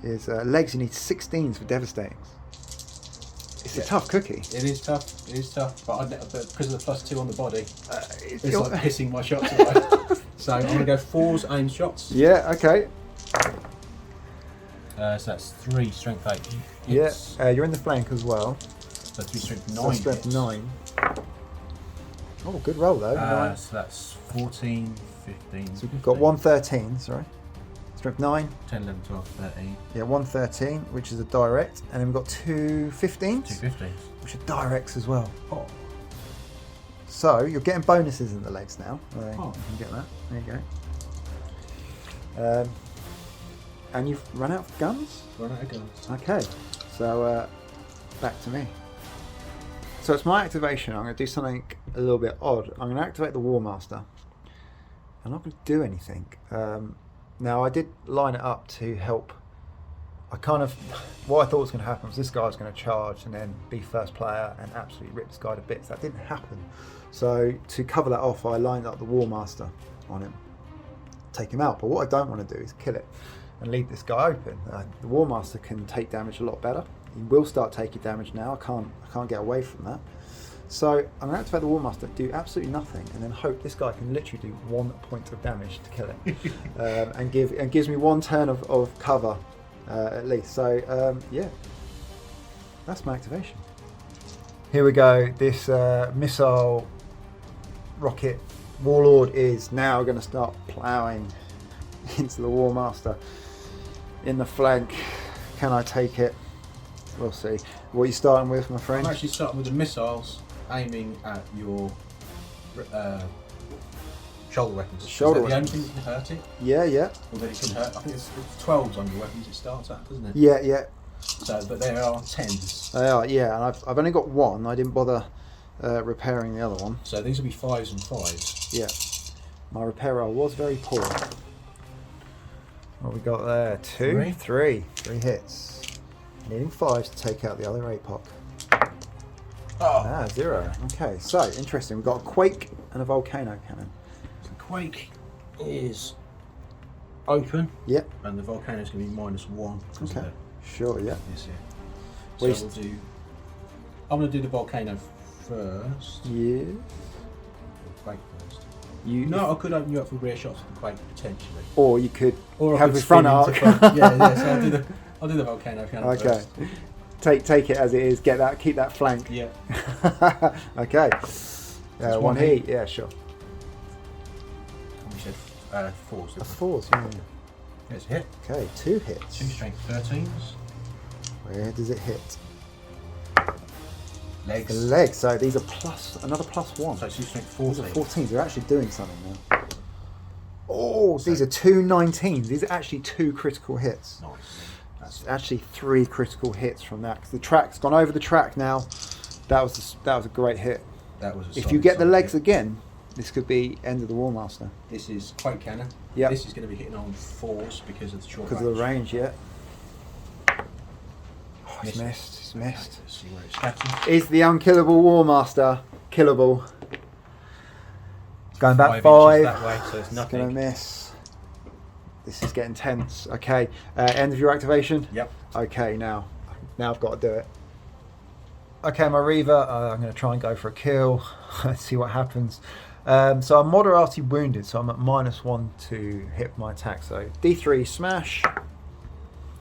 Is legs you need 16s for devastatings. It's a tough cookie. it is tough. It is tough, but because of the +2 on the body, It's it's like pissing my shots away. So I'm going to go 4s aim shots. Yeah. Okay. So that's 3 strength 8. Yeah. You're in the flank as well. So 3 strength 9. So strength hits. 9. Oh, good roll though. So that's 14, 15. So we've got 113, sorry. Strength 9. 10, 11, 12, 13. Yeah, 113, which is a direct. And then we've got 2 15s. 2 15s. Which are directs as well. Oh. So you're getting bonuses in the legs now. Oh. You can get that. There you go. And you've run out of guns? Run out of guns. Okay. So back to me. So it's my activation. I'm going to do something a little bit odd. I'm going to activate the Warmaster. I'm not going to do anything. Now I did line it up to help. What I thought was going to happen was this guy was going to charge and then be first player and absolutely rip this guy to bits. That didn't happen. So to cover that off, I lined up the Warmaster on him, take him out. But what I don't want to do is kill it and leave this guy open. The Warmaster can take damage a lot better. He will start taking damage now. I can't get away from that. So I'm going to activate the Warmaster, do absolutely nothing, and then hope this guy can literally do 1 point of damage to kill it, and gives me 1 turn of cover at least. So yeah, that's my activation. Here we go. This missile rocket warlord is now going to start ploughing into the Warmaster in the flank. Can I take it? We'll see. What are you starting with, my friend? I'm actually starting with the missiles, aiming at your shoulder weapons. Shoulder Is that weapons. the only thing that can hurt it? Yeah. Or that it can hurt? I think it's 12s on your weapons it starts at, doesn't it? Yeah. So, but there are 10s. They are, yeah. And I've only got 1. I didn't bother repairing the other one. So these will be 5s and 5s. Yeah. My repair roll was very poor. What we got there? 2, 3 hits. Needing 5s to take out the other APOC. Oh. 0. Okay, so interesting. We've got a Quake and a Volcano Cannon. The Quake is open. Yep. And the Volcano is going to be -1. Okay. Sure, yeah. This here. Well, So I'm going to do the Volcano first. Yeah. Quake first. No, I could open you up for rear shots with the Quake potentially. Or you could Or I have could the front spin arc. into front. Yeah. So I'll do the Volcano cannon Okay. first. Take it as it is. Get that. Keep that flank. Yeah. Okay. That's one heat. Yeah, sure. We said 4s. That's 4s. Yeah. It's a hit. Okay, 2 hits. 2 strength 13s. Where does it hit? Legs. The legs. So these are another +1. So 2 strength 14. These are 14s. They're actually doing something now. Oh, these are 2 19s. These are actually 2 critical hits. Nice. That's actually 3 critical hits from that. Because the track's gone over the track now. That was a great hit. That was. If you get the legs again, this could be end of the Warmaster. This is Quake Cannon. Yeah. This is going to be hitting on 4s because of the short Because of the range, yeah. Oh, he's Missed. missed. He's missed. Let's see where it's scattered. Is the unkillable Warmaster killable? Going back 5 5. inches that way, so it's It's nothing. gonna miss. This is getting tense. Okay, end of your activation. Yep. Okay, now I've got to do it. Okay, my Reaver. I'm going to try and go for a kill. Let's see what happens. So I'm moderately wounded, so I'm at -1 to hit my attack. So D3 smash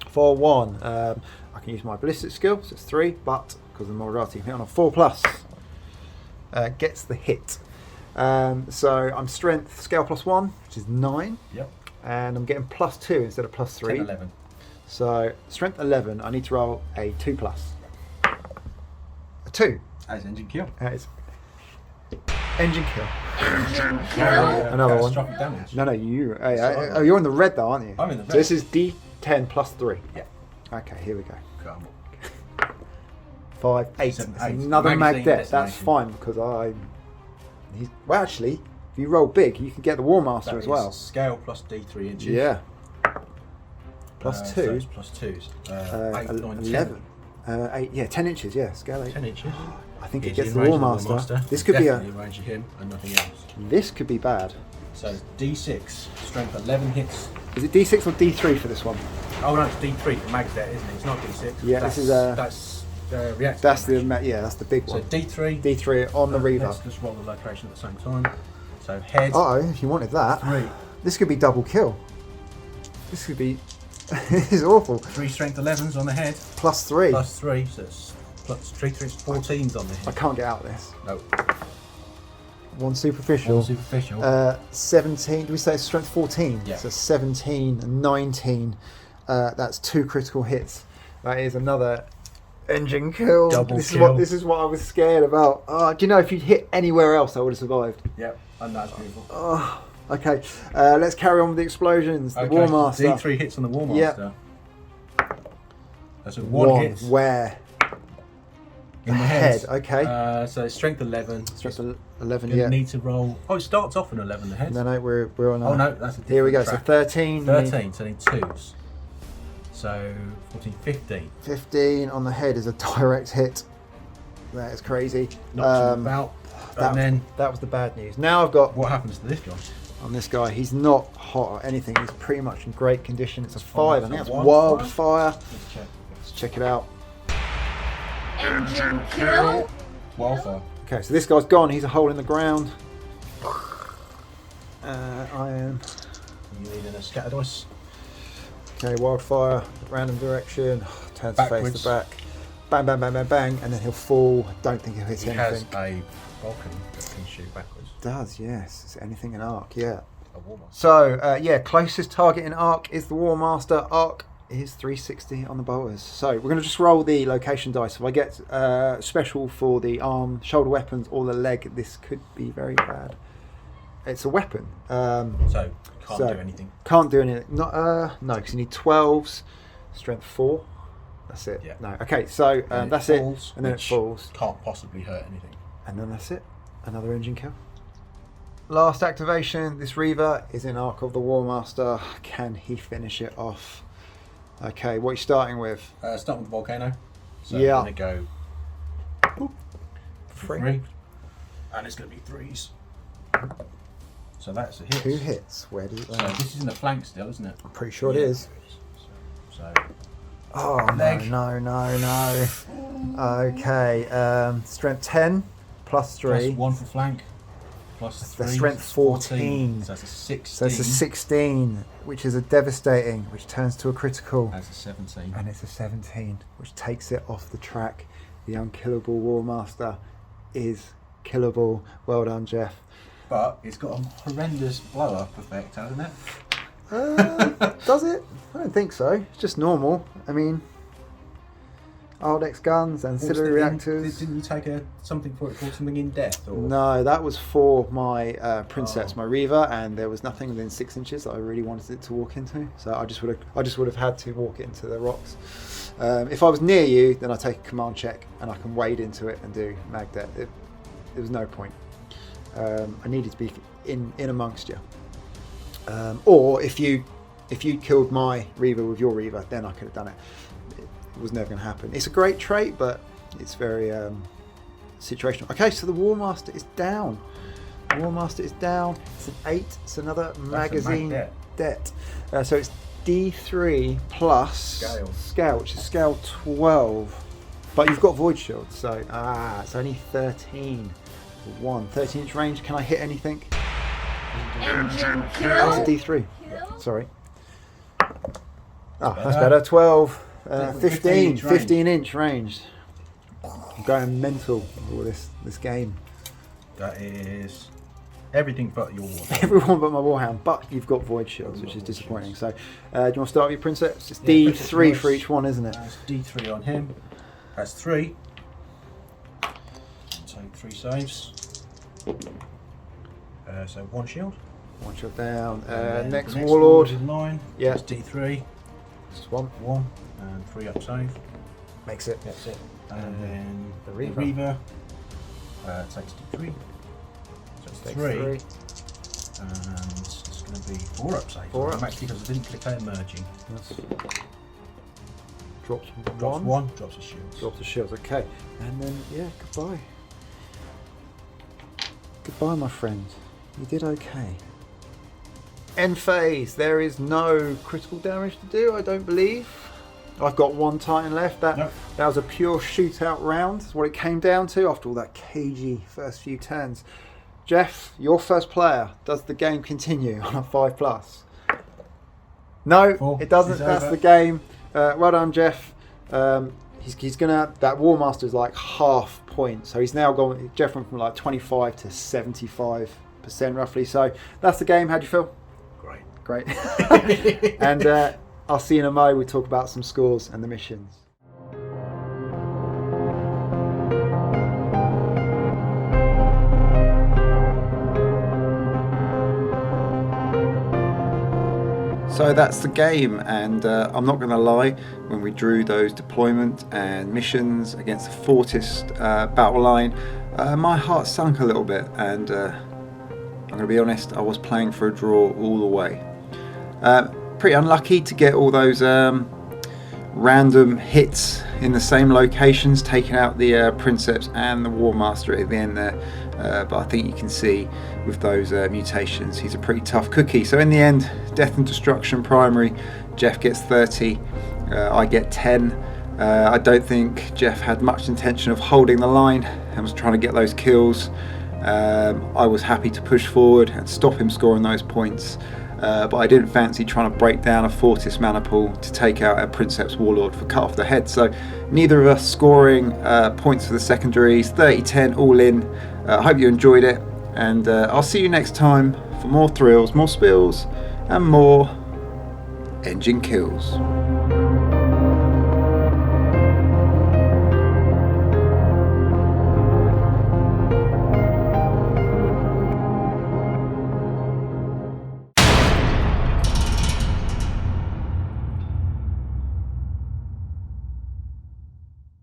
for 1. I can use my ballistic skill, so it's 3, but because I'm moderately hit on a 4+, gets the hit. So I'm strength scale +1, which is 9. Yep. And I'm getting +2 instead of +3. 10, 11. So strength 11. I need to roll a 2+. A 2. That is engine kill. That is engine kill. Another Another one. catastrophic damage. No, you. Oh, you're in the red though, aren't you? I'm in the So red. this is D10 +3. Yeah. Okay, here we go. Come 5, 8. 7, It's 8. another Magazine magdet. That's destination. fine because well, actually, if you roll big, you can get the Warmaster That as is well. Scale plus D3 inches. Yeah. +2. So it's +2s. 8, 9, 11. 8, yeah, 10 inches, yeah, scale 8. 10 inches. I think it Here's gets the range of Warmaster. This could be Definitely in range of him and nothing else. This could be bad. So D6, strength 11 hits. Is it D6 or D3 for this one? Oh no, it's D3 for Mag's there, isn't it? It's not D6. Yeah, this is a- That's reactor. That's damage. that's the big So one. D3. D3 on the Reaver. Let's just roll the location at the same time. So head. Uh oh, if you wanted that, 3. this could be double kill. This could be. This is awful. 3 strength 11s on the head. +3. Plus 3, so it's plus 3, 3, 14s on the I head. can't get out of this. No. One superficial. 17. Do we say strength 14? Yeah. So 17 and 19. That's 2 critical hits. That is another engine kill. Double this kill. This is what I was scared about. Do you know if you'd hit anywhere else, I would have survived. Yep, and that's beautiful. Oh, okay. Let's carry on with the explosions. The Warmaster. D3 hits on the Warmaster. Yep. That's a one hit. Where? In the head. head. Okay. So strength 11. Strength 11. You Yeah. need to roll. Oh, it starts off an 11. The head. No, we're on. Oh no, that's a different Here we go. track. So 13. 13. So I need 2s. So 14, 15. 15 on the head is a direct hit. That is crazy. Knocks him about. And then that was the bad news. Now I've got what happens to this guy? on this guy. He's not hot or anything. He's pretty much in great condition. It's a 5. I think that's Wildfire? wildfire. Let's check. Let's check it out. Engine kill. Wildfire. Okay, so this guy's gone. He's a hole in the ground. I am. You need a scatter dice. Okay, wildfire, random direction. Turns to face Backwards. the back. Bang, bang, bang, bang, bang, and then he'll fall. Don't think he'll hit He anything. has a Vulcan that can shoot backwards. Does, yes. Is anything in arc? Yeah. A Warmaster. So, closest target in arc is the Warmaster. Arc is 360 on the bolters. So, we're going to just roll the location dice. If I get special for the arm, shoulder weapons, or the leg, this could be very bad. It's a weapon. So can't do anything. Can't do anything. No, because you need 12s, strength 4. That's it. Yeah. No. Okay, so that's falls, it. And then it which falls. Can't possibly hurt anything. And then that's it. Another engine kill. Last activation. This Reaver is in arc of the Warmaster. Can he finish it off? Okay, what are you starting with? Start with the volcano. So Yeah. I'm going to go 3. and it's going to be 3s. So that's a hit. 2 hits. Where do you So land? this is in the flank still, isn't it? I'm pretty sure it is. So Oh, Leg. no. Okay, strength 10 plus 3. plus 1 for flank. Plus The 3. strength is 14. So that's a 16. So it's a 16, which is a devastating, which turns to a critical. That's a 17. And it's a 17, which takes it off the track. The unkillable Warmaster is killable. Well done, Jeff. But it's got a horrendous blow up effect, hasn't it? Does it? I don't think so. It's just normal. I mean, Ardex guns, ancillary reactors. Didn't you take something for it called something in death? Or? No, that was for my Princeps, my Reaver, and there was nothing within 6 inches that I really wanted it to walk into. So I just would have had to walk it into the rocks. If I was near you, then I take a command check and I can wade into it and do mag death. There was no point. I needed to be in amongst you. Or if you killed my Reaver with your Reaver, then I could have done it. It was never going to happen. It's a great trait, but it's very situational. Okay, so the Warmaster is down. The Warmaster is down. It's an 8. It's another magazine debt. So it's D3 plus scale, which is scale 12. But you've got Void Shield, so it's only 13. 13-inch range. Can I hit anything? Engine That's kill. a D3. Sorry. That's better. 12. 15. 15-inch range. I'm going mental with this game. That is everything but your water. Everyone but my Warhound, but you've got Void Shields, which is disappointing. So, do you want to start with your Princeps? It's D3 for each one, isn't it? That's D3 on him. That's 3. So 3 saves. So 1 shield. 1 shield down. And then Next the Warlord. Is 9. Yeah. That's D3. Just 1. 1 and 3 up save. Makes it. That's it. And then the the Reaver. Reaver takes D3. So it's 3. And it's going to be 4 up save. 4 up. Actually, because I didn't click out merging. Drops Drops 1. 1, drops a shield. Drops the shields, okay. And then, goodbye. Goodbye, my friend. You did okay. End phase. There is no critical damage to do, I don't believe. I've got 1 Titan left. That was a pure shootout round. That's what it came down to after all that cagey first few turns. Jeff, your first player. Does the game continue on a 5+? No, 4. it doesn't. It's That's over. the game. Well done, Jeff. He's gonna. That Warmaster is like half points. So he's now gone, Jeff went from like 25 to 75% roughly. So that's the game. How do you feel? Great. And I'll see you in a mo. We'll talk about some scores and the missions. So that's the game, and I'm not going to lie, when we drew those deployment and missions against the Fortis battle line, my heart sunk a little bit, and I'm going to be honest, I was playing for a draw all the way. Pretty unlucky to get all those random hits in the same locations, taking out the Princeps and the Warmaster at the end there, but I think you can see with those mutations he's a pretty tough cookie. So in the end, death and destruction primary, Jeff gets 30, I get 10. I don't think Jeff had much intention of holding the line and was trying to get those kills. I was happy to push forward and stop him scoring those points, but I didn't fancy trying to break down a Fortis mana pool to take out a Princeps Warlord for cut off the head. So neither of us scoring points for the secondaries, 30-10 all in. I hope you enjoyed it, and I'll see you next time for more thrills, more spills, and more engine kills.